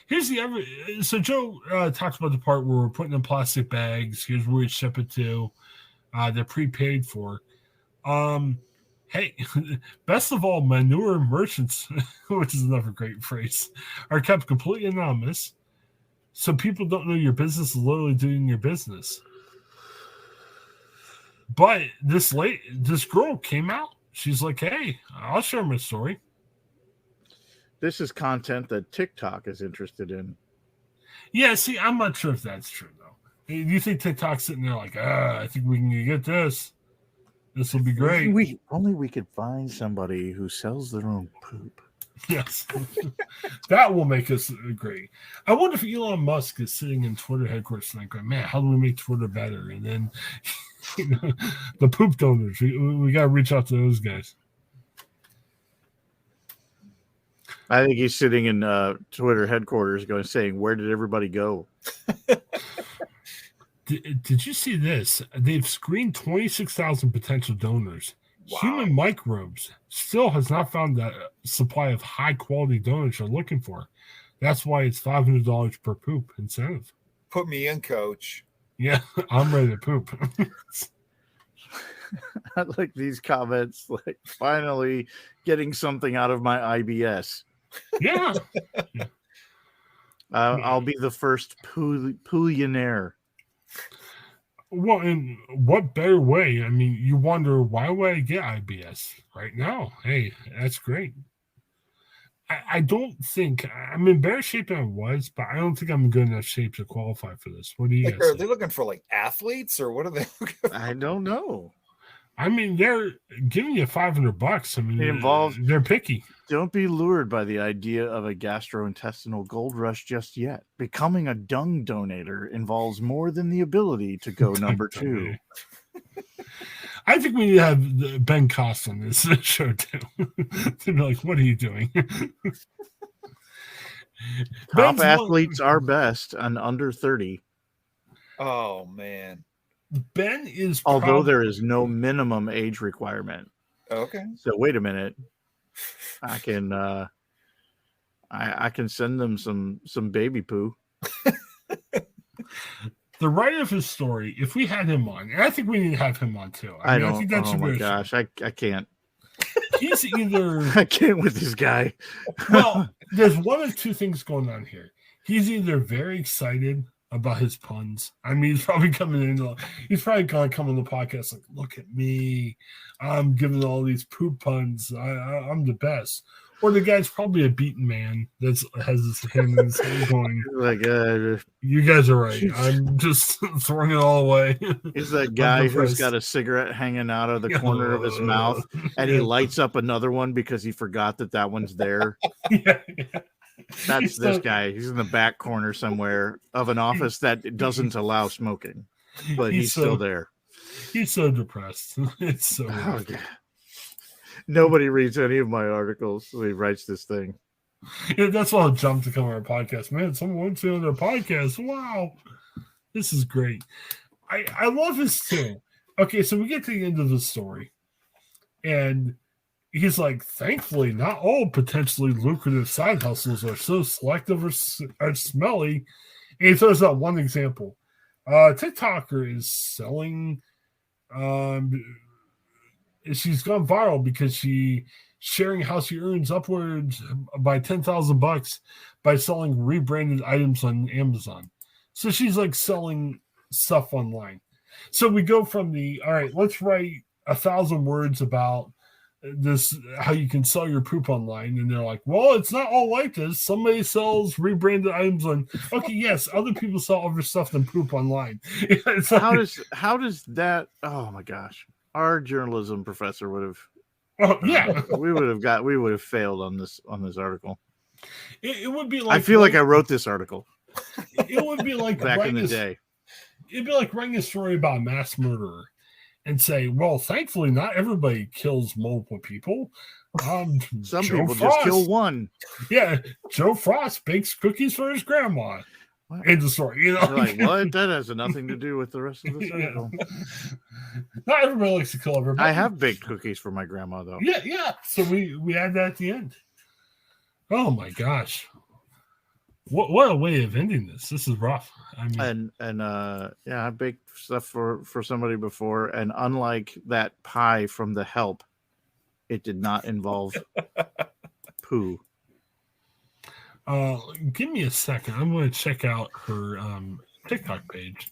Here's the other. So Joe talks about the part where we're putting in plastic bags. Here's where we ship it to. They're prepaid for. Hey, best of all, manure merchants, which is another great phrase, are kept completely anonymous. So people don't know your business is literally doing your business. But this girl came out. She's like, hey, I'll share my story. This is content that TikTok is interested in. Yeah, see, I'm not sure if that's true though. Do you think TikTok's sitting there like, I think we can get this. This will be great. Only we could find somebody who sells their own poop. Yes, that will make us great. I wonder if Elon Musk is sitting in Twitter headquarters and going, man, how do we make Twitter better? And then the poop donors, we got to reach out to those guys. I think he's sitting in Twitter headquarters saying, where did everybody go? Did you see this? They've screened 26,000 potential donors. Wow. Human Microbes still has not found the supply of high-quality donors they're looking for. That's why it's $500 per poop incentive. Put me in, coach. Yeah, I'm ready to poop. I like these comments, like finally getting something out of my IBS. Yeah. I'll be the first pooillionaire. Well, in what better way? I mean, you wonder, why would I get IBS right now? Hey, that's great. I don't think I'm in better shape than I was, but I don't think I'm in good enough shape to qualify for this. What do you guys think? Are they looking for like athletes or what are they looking for? I don't know. I mean, they're giving you $500. I mean, it involves, they're picky. Don't be lured by the idea of a gastrointestinal gold rush just yet. Becoming a dung donator involves more than the ability to go number 2. I think we need to have Ben Cost on this show too. To be like, what are you doing? Top athletes are best and under 30. Oh man. Ben is although there is no minimum age requirement. Okay. So wait a minute. I can I can send them some baby poo. The writer of his story, if we had him on, and I think we need to have him on too. I think that should be gosh, I can't. He's either I can't with this guy. Well, there's one of two things going on here. He's either very excited about his puns. I mean, he's probably he's probably going to come on the podcast like, look at me. I'm giving all these poop puns. I'm the best. Or the guy's probably a beaten man that has his hand in his hand going, like, you guys are right. I'm just throwing it all away. He's that guy who's got a cigarette hanging out of the corner of his mouth, and he lights up another one because he forgot that one's there. Yeah. That's this guy. He's in the back corner somewhere of an office that doesn't allow smoking, but he's still there. He's so depressed. It's so okay. Nobody reads any of my articles, so he writes this thing. Yeah, that's why I'll jump to come on our podcast. Man, someone wants to on their podcast. Wow. This is great. I love this too. Okay, so we get to the end of the story. And he's like, thankfully, not all potentially lucrative side hustles are so selective or smelly. And he throws out one example. TikToker is selling she's gone viral because she sharing how she earns upwards by $10,000 by selling rebranded items on Amazon. So she's like selling stuff online. So we go from all right, let's write 1,000 words about this, how you can sell your poop online. And they're like, well, it's not all like this. Somebody sells rebranded items on, okay, yes, other people sell other stuff than poop online. It's like, how does that, oh my gosh. Our journalism professor would have. Oh yeah, we would have failed on this article. It would be like, I feel like I wrote this article. It would be like back in the day. It'd be like writing a story about a mass murderer and say, well, thankfully, not everybody kills multiple people. Some people just kill one. Yeah, Joe Frost bakes cookies for his grandma. End the story. You know, like what? That has nothing to do with the rest of the article. Not everybody likes to kill everybody. I have baked cookies for my grandma, though. Yeah. So we add that at the end. Oh my gosh, what a way of ending this. This is rough. I mean, I baked stuff for somebody before, and unlike that pie from The Help, it did not involve poo. Give me a second. I'm going to check out her TikTok page.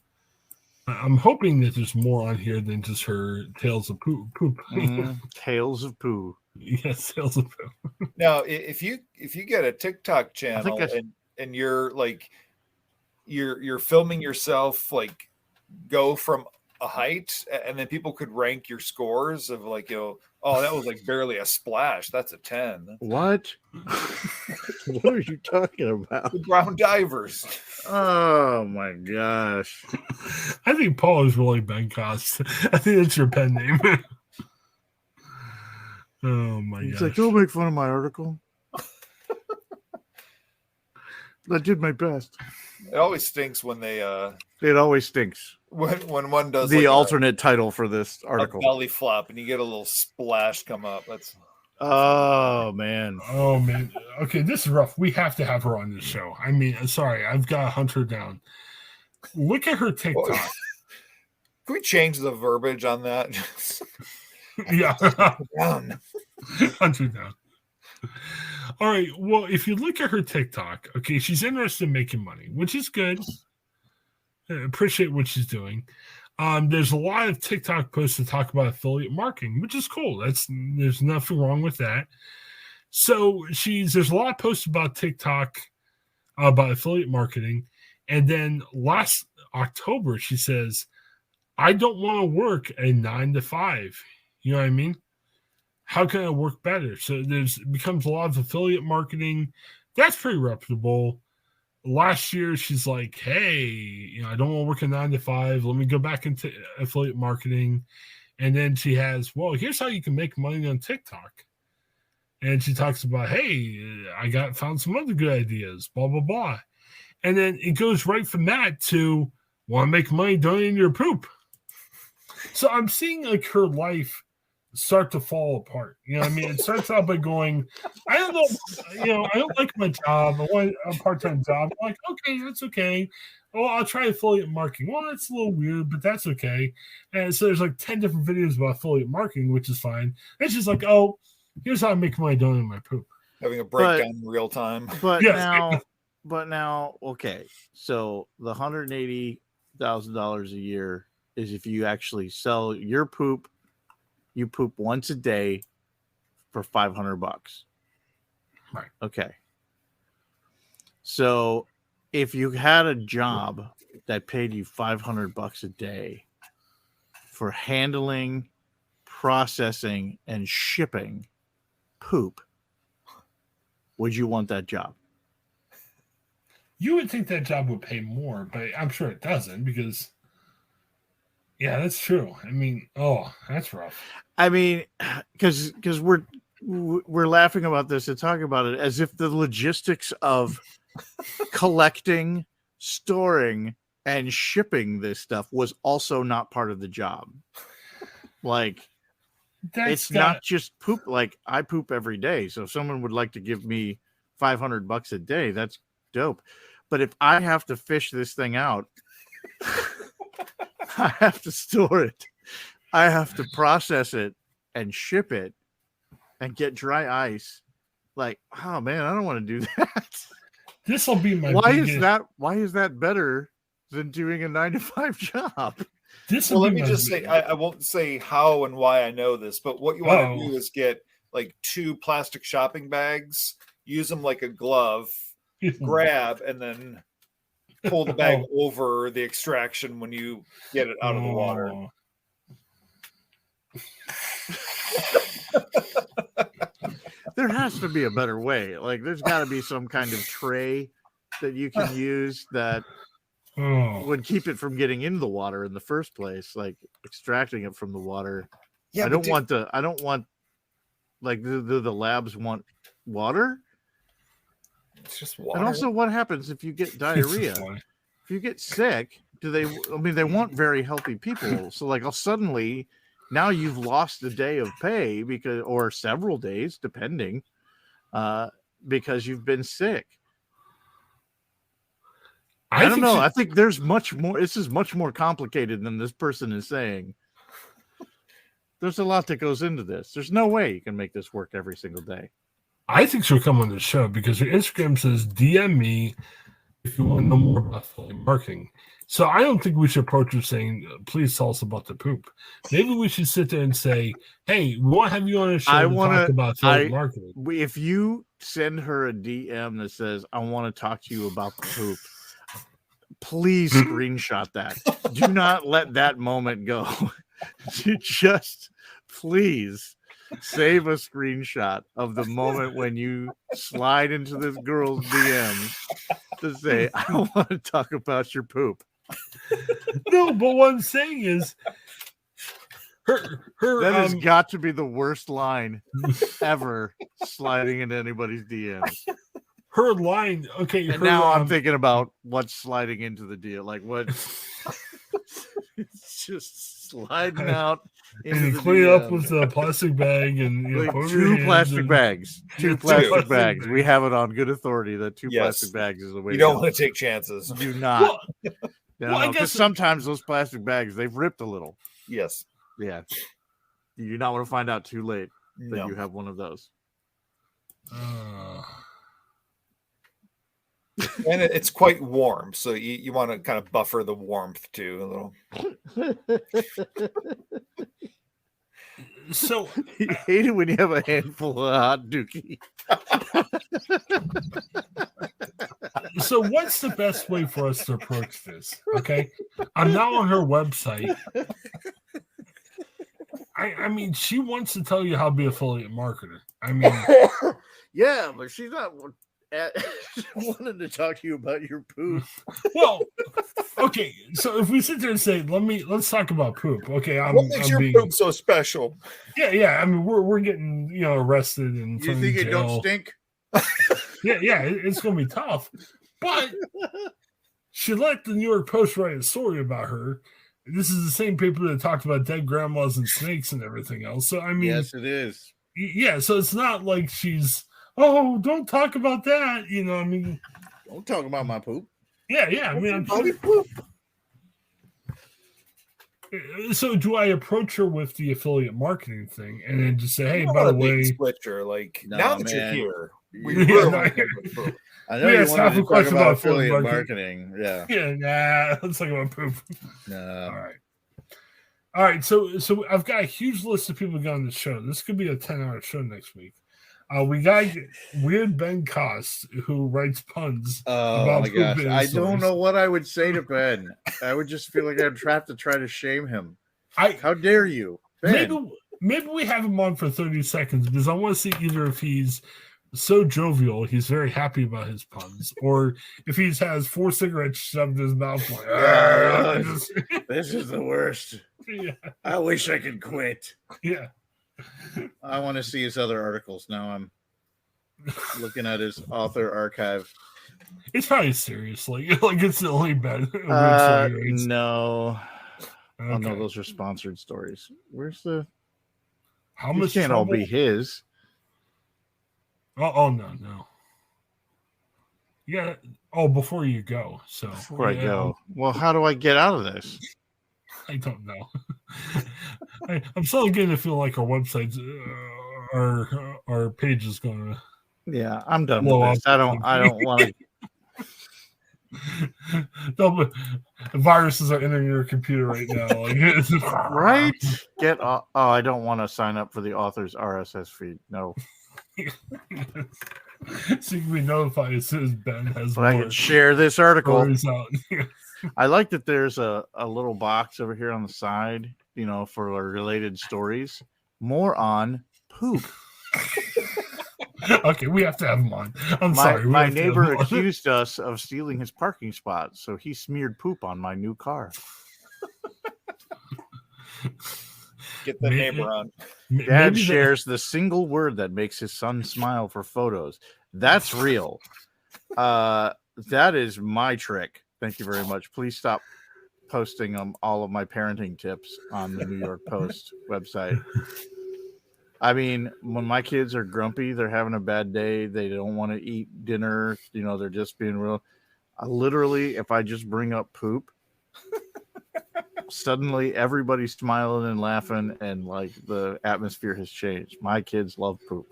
I'm hoping that there's more on here than just her tales of poop. Tales of poo. Yes, tales of poo. Now, if you get a TikTok channel and you're like you're filming yourself like go from a height, and then people could rank your scores of like, oh, that was like barely a splash. That's a 10. What? What are you talking about? The brown divers. Oh my gosh. I think Paul is really Ben Cost. I think that's your pen name. Oh my god. He's like, don't make fun of my article. I did my best. It always stinks when they It always stinks. When one does The like alternate title for this a article. belly flop and you get a little splash come up. That's Oh man. Oh man. Okay, this is rough. We have to have her on this show. I mean, sorry, I've got to hunt her down. Look at her TikTok. Can we change the verbiage on that? Yeah. Down. Hunt her down. All right. Well, if you look at her TikTok, okay, she's interested in making money, which is good. I appreciate what she's doing. There's a lot of TikTok posts to talk about affiliate marketing, which is cool. There's nothing wrong with that. So there's a lot of posts about TikTok, about affiliate marketing. And then last October, she says, I don't want to work a 9 to 5. You know what I mean? How can I work better? So becomes a lot of affiliate marketing. That's pretty reputable. Last year, she's like, hey, I don't want to work a 9 to 5. Let me go back into affiliate marketing. And then she has, well, here's how you can make money on TikTok. And she talks about, hey, I found some other good ideas, blah, blah, blah. And then it goes right from that to want to make money donating your poop. So I'm seeing like her life start to fall apart. You know what I mean? It starts out by going, I don't know, I don't like my job. I want a part-time job. I'm like, okay, that's okay. Oh, I'll try affiliate marketing. Well, that's a little weird, but that's okay. And so there's like 10 different videos about affiliate marketing, which is fine. It's just like, oh, here's how I make money donating my poop. Having a breakdown in real time. But Yes. now, okay. So the $180,000 a year is if you actually sell your poop. You poop once a day for $500. Right. Okay. So if you had a job that paid you $500 a day for handling, processing, and shipping poop, would you want that job? You would think that job would pay more, but I'm sure it doesn't because, yeah, that's true. I mean, oh, that's rough. I mean, because we're laughing about this and talking about it as if the logistics of collecting, storing, and shipping this stuff was also not part of the job. Like, it's not just poop. Like, I poop every day. So if someone would like to give me $500 a day, that's dope. But if I have to fish this thing out, I have to store it. I have to process it and ship it and get dry ice. Like, oh man, I don't want to do that. This will be my Why is that better than doing a 9 to 5 job? Let me just say, I won't say how and why I know this, but what you want to do is get like 2 plastic shopping bags, use them like a glove, grab, and then pull the bag over the extraction when you get it out of the water. There has to be a better way. Like, there's got to be some kind of tray that you can use that would keep it from getting into the water in the first place, like extracting it from the water. Yeah, I don't want like the labs want water. It's just water. And also, what happens if you get diarrhea? If you get sick, they want very healthy people. So like, suddenly now you've lost a day of pay or several days, depending, because you've been sick. I don't know. I think there's much more. This is much more complicated than this person is saying. There's a lot that goes into this. There's no way you can make this work every single day. I think she'll come on the show because her Instagram says, DM me if you want to know more about affiliate marketing. So I don't think we should approach her saying, please tell us about the poop. Maybe we should sit there and say, hey, we want to have you on a show to talk about affiliate marketing. If you send her a DM that says, I want to talk to you about the poop, please screenshot that. Do not let that moment go. Just please save a screenshot of the moment when you slide into this girl's DMs to say, I want to talk about your poop. No, but what I'm saying is her that has got to be the worst line ever sliding into anybody's DMs. Her line, okay. And now I'm thinking about what's sliding into the deal. Like what? It's just sliding out. And clean up with the plastic bag and two plastic bags. Two plastic bags. We have it on good authority that two plastic bags is the way. You don't want to take chances. Do not. Because sometimes those plastic bags they've ripped a little. Yes. Yeah. You do not want to find out too late that you have one of those. And it's quite warm, so you want to kind of buffer the warmth too a little. So you hate it when you have a handful of hot dookie. So what's the best way for us to approach this? Okay, I'm now on her website. I mean, she wants to tell you how to be an affiliate marketer. I mean, yeah, but she's not wanting to talk to you about your poop. Well, okay, so if we sit there and say, let's talk about poop. Okay, what makes your poop so special? Yeah. I mean, we're getting arrested and you think it don't stink? yeah, it's gonna be tough. But she let the New York Post write a story about her. This is the same paper that talked about dead grandmas and snakes and everything else. So I mean, yes, it is. Yeah, so it's not like she's. Oh, don't talk about that. I mean, don't talk about my poop. Yeah. I mean, so do I approach her with the affiliate marketing thing and then just say, hey, by the way, switcher, now that you're here, I know you wanted to talk about affiliate marketing. Yeah. Let's talk about poop. No. All right. So I've got a huge list of people going on the show. This could be a 10-hour show next week. We got Weird Ben Cost, who writes puns. Oh my gosh. I don't know what I would say to Ben. I would just feel like I'd have to try to shame him. How dare you, Ben? Maybe we have him on for 30 seconds because I want to see either if he's so jovial, he's very happy about his puns, or if he has 4 cigarettes shoved in his mouth. Like, this is the worst. Yeah. I wish I could quit. Yeah. I want to see his other articles. Now I'm looking at his author archive. It's probably serious. Like it's the only bad. No. Okay. Oh no, those are sponsored stories. Where's the? How much can't all be his? Oh no. Yeah. Oh, before you go. So before I go. Well, how do I get out of this? I don't know. I'm still getting to feel like our websites, our page is going to. Yeah, I'm done with this. I don't want to. Viruses are entering your computer right now. Right? I don't want to sign up for the author's RSS feed. No. So you can be notified as soon as Ben has. But I can share this article. I like that there's a little box over here on the side, for our related stories. More on poop. Okay, we have to have him on. I'm sorry. My neighbor accused us of stealing his parking spot, so he smeared poop on my new car. Get the neighbor on. Dad shares the single word that makes his son smile for photos. That's real. That is my trick. Thank you very much. Please stop posting all of my parenting tips on the New York Post website. I mean, when my kids are grumpy, they're having a bad day, they don't want to eat dinner, they're just being real. Literally, if I just bring up poop, suddenly everybody's smiling and laughing, and like the atmosphere has changed. My kids love poop.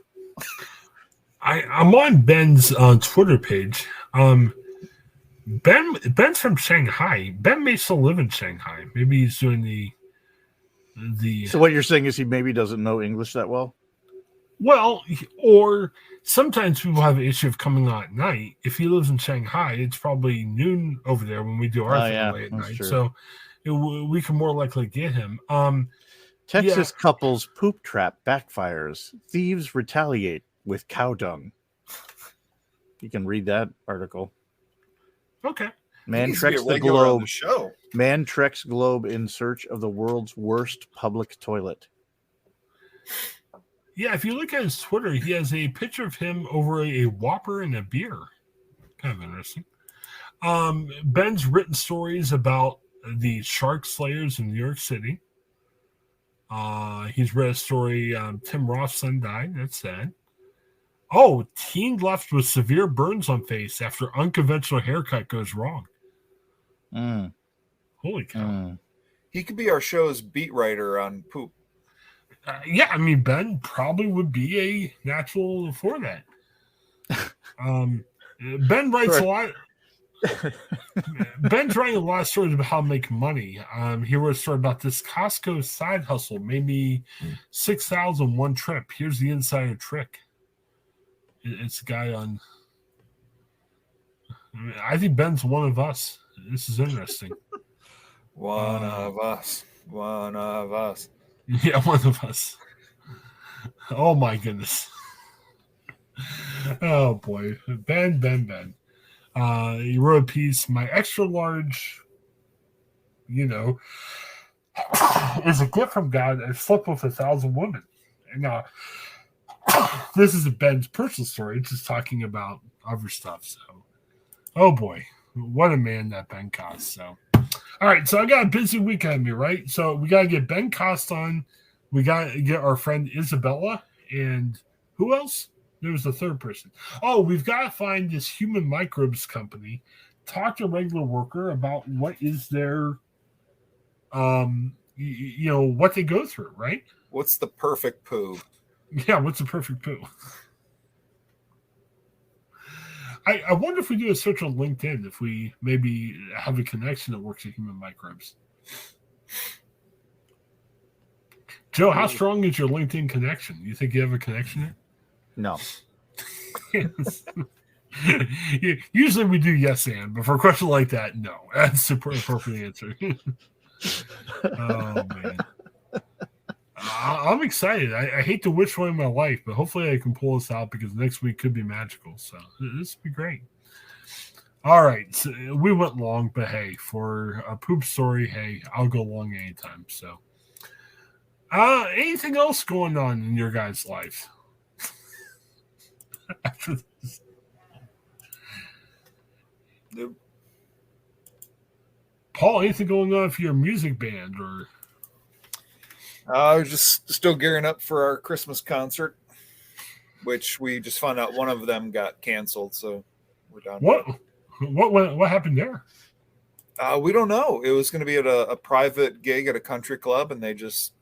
I'm on Ben's Twitter page. Ben's from Shanghai. Ben may still live in Shanghai. Maybe he's doing the. So what you're saying is he maybe doesn't know English that well? Well, or sometimes people have an issue of coming on at night. If he lives in Shanghai, it's probably noon over there when we do our thing late at night. True. So we can more likely get him. Texas couple's poop trap backfires. Thieves retaliate with cow dung. You can read that article. Okay. Man treks the globe. Man treks globe in search of the world's worst public toilet. Yeah, if you look at his Twitter, he has a picture of him over a Whopper and a beer. Kind of interesting. Ben's written stories about the shark slayers in New York City. He's read a story, Tim Roth's son died. That's sad. Oh, teen left with severe burns on face after unconventional haircut goes wrong. Holy cow. He could be our show's beat writer on poop. Yeah, I mean, Ben probably would be a natural for that. Ben writes a lot. Ben's writing a lot of stories about how to make money. He wrote a story about this Costco side hustle, maybe $6,000 one trip. Here's the insider trick. It's a guy on. I think Ben's one of us. This is interesting. One of us. One of us. Yeah, one of us. Oh my goodness. Oh boy. Ben. He wrote a piece, my extra large, is a gift from God. I slept with 1,000 women. And this is Ben's personal story, just talking about other stuff. So, oh boy, what a man that Ben Cost. So, all right, so I got a busy week on me, right? So we got to get Ben Cost on. We got to get our friend Isabella. And who else? There was a third person. Oh, we've got to find this human microbes company, talk to a regular worker about what is their, what they go through, right? What's the perfect poo? Yeah, what's the perfect poo? I wonder if we do a search on LinkedIn, if we maybe have a connection that works at human microbes. Joe, how strong is your LinkedIn connection? You think you have a connection there? No. Usually we do yes and, but for a question like that, no. That's the appropriate answer. Oh, man. I'm excited. I hate to wish away my life, but hopefully I can pull this out because next week could be magical. So this would be great. All right. So we went long, but hey, for a poop story, hey, I'll go long anytime. So anything else going on in your guys' life? After this. Nope. Paul, anything going on for your music band or? I was just still gearing up for our Christmas concert, which we just found out one of them got canceled, so we're done. What happened there? We don't know. It was going to be at a private gig at a country club, and they just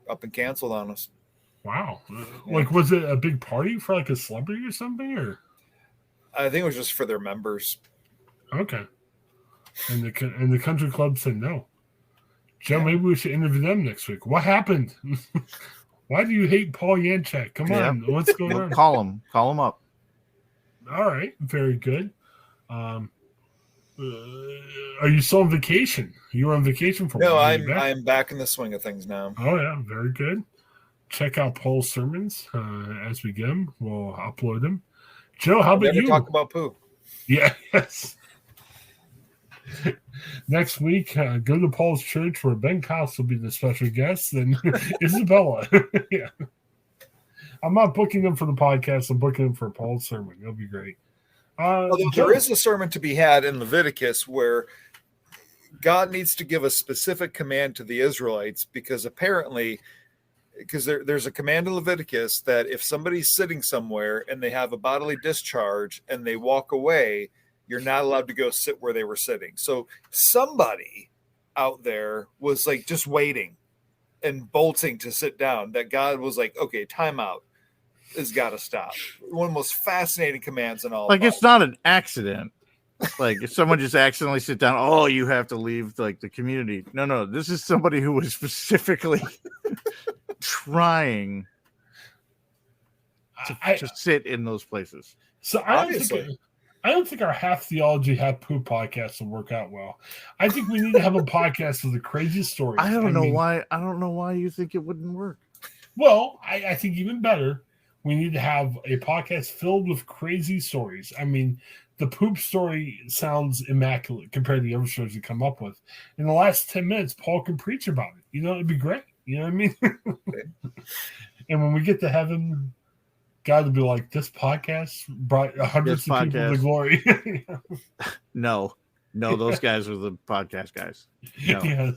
up and canceled on us. Wow. Like, was it a big party for like a celebrity or something? Or I think it was just for their members. Okay. And the country club said no. Joe, maybe we should interview them next week. What happened? Why do you hate Paul Yanchek? Come on. What's going on? Call him up. All right. Very good. Are you still on vacation? You were on vacation for No, I'm back in the swing of things now. Oh, yeah. Very good. Check out Paul's sermons as we get them. We'll upload them. Joe, how about you? Talk about poo. Yeah, yes. Next week, go to Paul's church where Ben Cost will be the special guest and Isabella. Yeah. I'm not booking them for the podcast. I'm booking them for Paul's sermon. It'll be great. Although there is a sermon to be had in Leviticus where God needs to give a specific command to the Israelites because apparently, because there's a command in Leviticus that if somebody's sitting somewhere and they have a bodily discharge and they walk away, you're not allowed to go sit where they were sitting. So somebody out there was like just waiting and bolting to sit down that God was like, okay, timeout. Has got to stop. One of the most fascinating commands in all. Like it's not an accident. Like if someone just accidentally sit down, oh, you have to leave like the community. No, this is somebody who was specifically trying to sit in those places. So I don't think our half theology, half poop podcast will work out well. I think we need to have a podcast with the craziest stories. I don't know why you think it wouldn't work. Well, I think even better, we need to have a podcast filled with crazy stories. I mean, the poop story sounds immaculate compared to the other stories we come up with. In the last 10 minutes, Paul can preach about it. It'd be great. You know what I mean? And when we get to heaven, God will be like, this podcast brought hundreds of people to glory. No, those guys are the podcast guys. No. Yeah.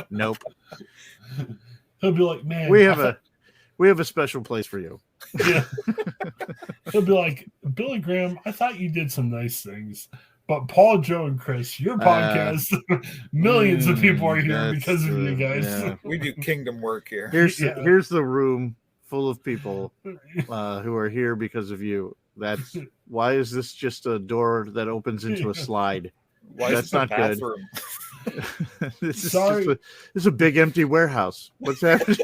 Nope. He'll be like, man, we have a special place for you. Yeah. He'll be like, Billy Graham, I thought you did some nice things, but Paul, Joe, and Chris, your podcast, millions of people are here because of you guys. Yeah. We do kingdom work here. Here's the room full of people who are here because of you. That's why is this just a door that opens into a slide? Why That's not good. This is a big empty warehouse. What's happening?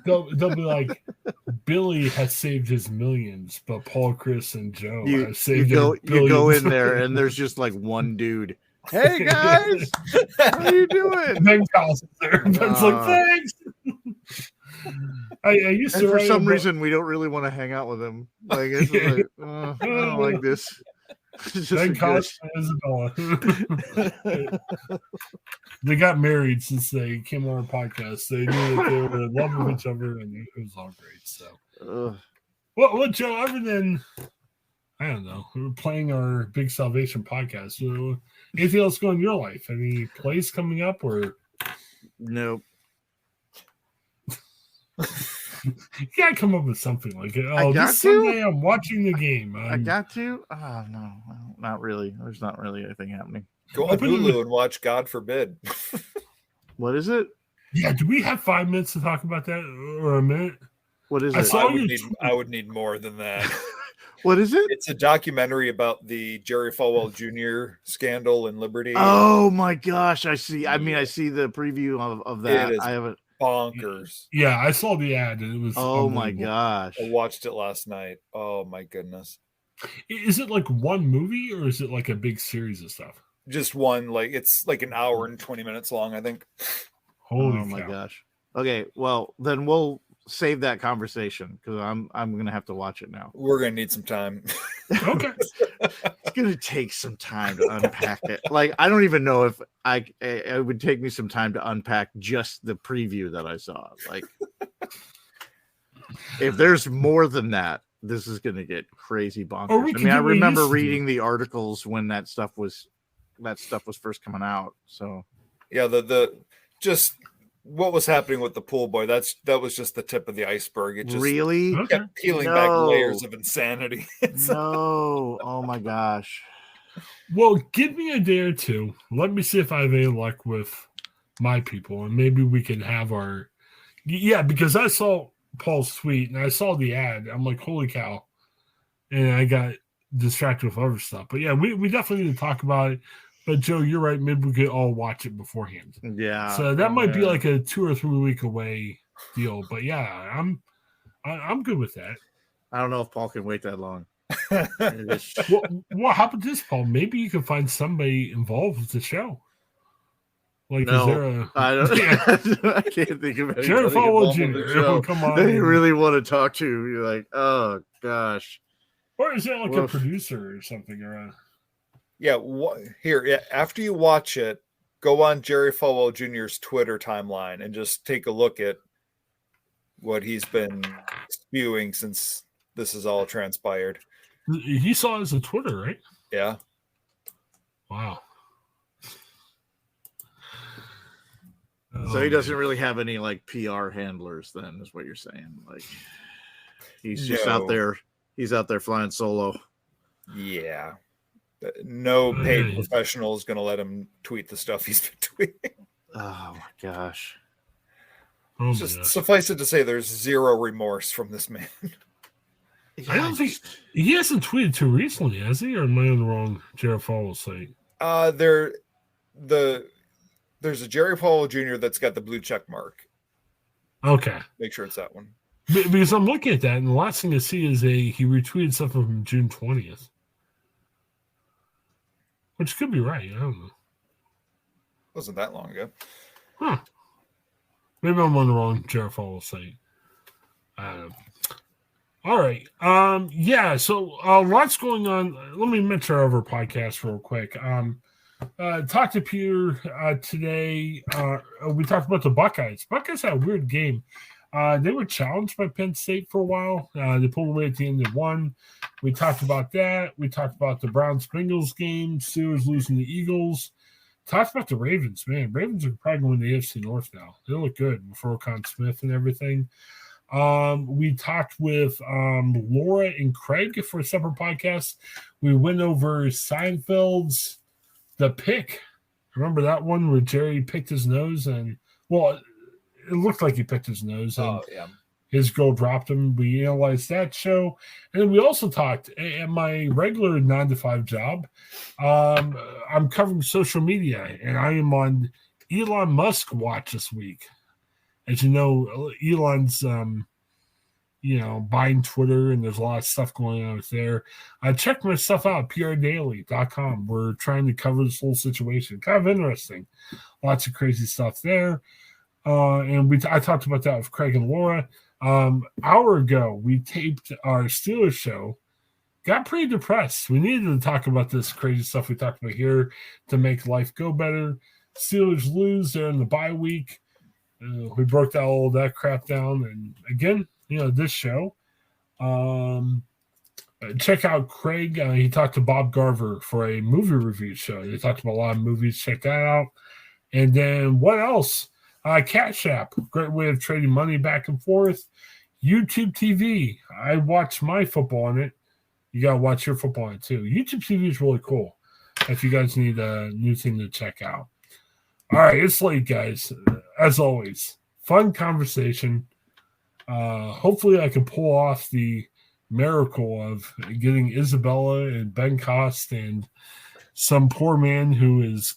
They'll be like, Billy has saved his millions, but Paul, Chris, and Joe have saved their billions. You go in there, and there's just like one dude. Hey guys, how are you doing? Ben Collins is there. Ben's like, thanks. I used to. For some reason, we don't really want to hang out with him. Like, it's like I don't like this. Ben Collins and Isabella. They got married since they came on our podcast. They knew that they were in love with each other, and it was all great. So, well, Joe, other than I don't know, we were playing our Big Salvation podcast. So, anything else going in your life? Any plays coming up or? Nope. You gotta come up with something like it. Oh, this Sunday I'm watching the game. I got to. Oh no, not really. There's not really anything happening. Go on Hulu and watch God Forbid. What is it? Yeah, do we have 5 minutes to talk about that or a minute? What is it? I would need more than that. What is it? It's a documentary about the Jerry Falwell Jr. scandal in Liberty. Oh my gosh, I see. I mean, I see the preview of that. I haven't. Bonkers. Yeah, I saw the ad and it was. Oh my gosh! I watched it last night. Oh my goodness! Is it like one movie or is it like a big series of stuff? Just one. Like it's like an hour and 20 minutes long, I think. Holy my gosh! Okay, well then we'll save that conversation because I'm gonna have to watch it now. We're gonna need some time. Okay. It's gonna take some time to unpack it. Like I don't even know if it would take me some time to unpack just the preview that I saw. Like if there's more than that, this is gonna get crazy bonkers. I mean, I remember reading the articles when that stuff was first coming out. So yeah, the just what was happening with the pool boy, that was just the tip of the iceberg. It just really kept peeling back layers of insanity. No, oh my gosh. Well, give me a day or two. Let me see if I have any luck with my people, and maybe we can have our because I saw Paul's tweet and I saw the ad. I'm like, holy cow. And I got distracted with other stuff. But yeah, we definitely need to talk about it. But Joe, you're right. Maybe we could all watch it beforehand. Yeah. So that might be like a 2 or 3 week away deal. But yeah, I'm good with that. I don't know if Paul can wait that long. Well, how about this, Paul? Maybe you can find somebody involved with the show. Like, no, is there I don't. Yeah. I can't think of it. Jerry Falwell Jr. Come on. They really want to talk to you. You're like, oh gosh. Or is there like a producer or something around? Yeah, after you watch it, go on Jerry Falwell Jr.'s Twitter timeline and just take a look at what he's been spewing since this has all transpired. He saw it as a Twitter, right? Yeah. Wow. So he doesn't really have any like PR handlers then, is what you're saying. Like he's just out there. He's out there flying solo. Yeah. No paid professional is going to let him tweet the stuff he's been tweeting. Oh my gosh. Suffice it to say, there's zero remorse from this man. I don't think he hasn't tweeted too recently, has he? Or am I on the wrong Jerry Falwell site? There's a Jerry Falwell Jr. that's got the blue check mark. Okay. Make sure it's that one. Because I'm looking at that, and the last thing I see is he retweeted something from June 20th. Which could be right. I don't know. Wasn't that long ago. Huh. Maybe I'm on the wrong Jared Follow site. I don't know. All right. Yeah, so lots going on. Let me mention our other podcast real quick. Talked to Peter today. We talked about the Buckeyes. Buckeyes had a weird game. They were challenged by Penn State for a while. They pulled away at the end. They won. We talked about that. We talked about the Browns-Bengals game. Steelers losing the Eagles. Talked about the Ravens. Man, Ravens are probably going to the AFC North now. They look good before Con Smith and everything. We talked with Laura and Craig for a separate podcast. We went over Seinfeld's The Pick. Remember that one where Jerry picked his nose and, well, it looked like he picked his nose and his girl dropped him. We analyzed that show. And then we also talked at my regular 9-to-5 job. I'm covering social media, and I am on Elon Musk watch this week. As you know, Elon's, buying Twitter, and there's a lot of stuff going on there. Check my stuff out, prdaily.com. We're trying to cover this whole situation. Kind of interesting. Lots of crazy stuff there. And I talked about that with Craig and Laura. Hour ago, we taped our Steelers show. Got pretty depressed. We needed to talk about this crazy stuff we talked about here to make life go better. Steelers lose. They're in the bye week. We broke all that crap down. And again, this show. Check out Craig. He talked to Bob Garver for a movie review show. They talked about a lot of movies. Check that out. And then what else? Cash App, great way of trading money back and forth. YouTube TV, I watch my football on it. You got to watch your football on it too. YouTube TV is really cool if you guys need a new thing to check out. All right, it's late, guys. As always, fun conversation. Hopefully I can pull off the miracle of getting Isabella and Ben Cost and some poor man who is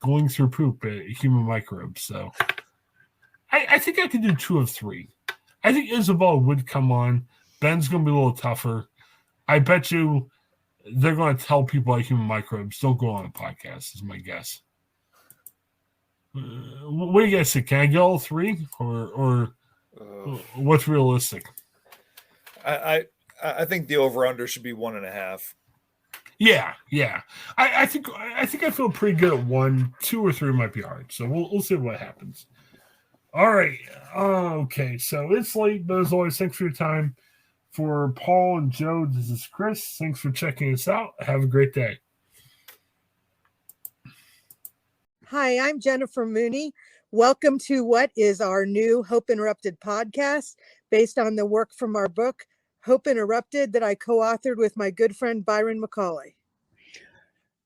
going through poop at Human Microbes. So I think I could do 2 of 3. I think Isabella would come on. Ben's going to be a little tougher. I bet you they're going to tell people like Human Microbes, don't go on a podcast, is my guess. What do you guys think? Can I get all 3? Or what's realistic? I think the over-under should be 1.5. Yeah. I think I feel pretty good at 1. 2 or 3 might be hard. So we'll see what happens. All right. Okay. So it's late, but as always, thanks for your time. For Paul and Joe, this is Chris. Thanks for checking us out. Have a great day. Hi, I'm Jennifer Mooney. Welcome to what is our new Hope Interrupted podcast based on the work from our book, Hope Interrupted, that I co-authored with my good friend Byron McCauley.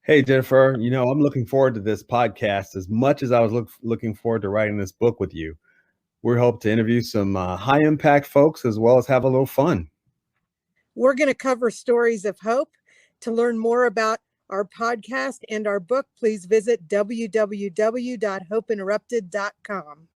Hey, Jennifer, I'm looking forward to this podcast as much as I was looking forward to writing this book with you. We hope to interview some high-impact folks as well as have a little fun. We're going to cover stories of hope. To learn more about our podcast and our book, please visit www.hopeinterrupted.com.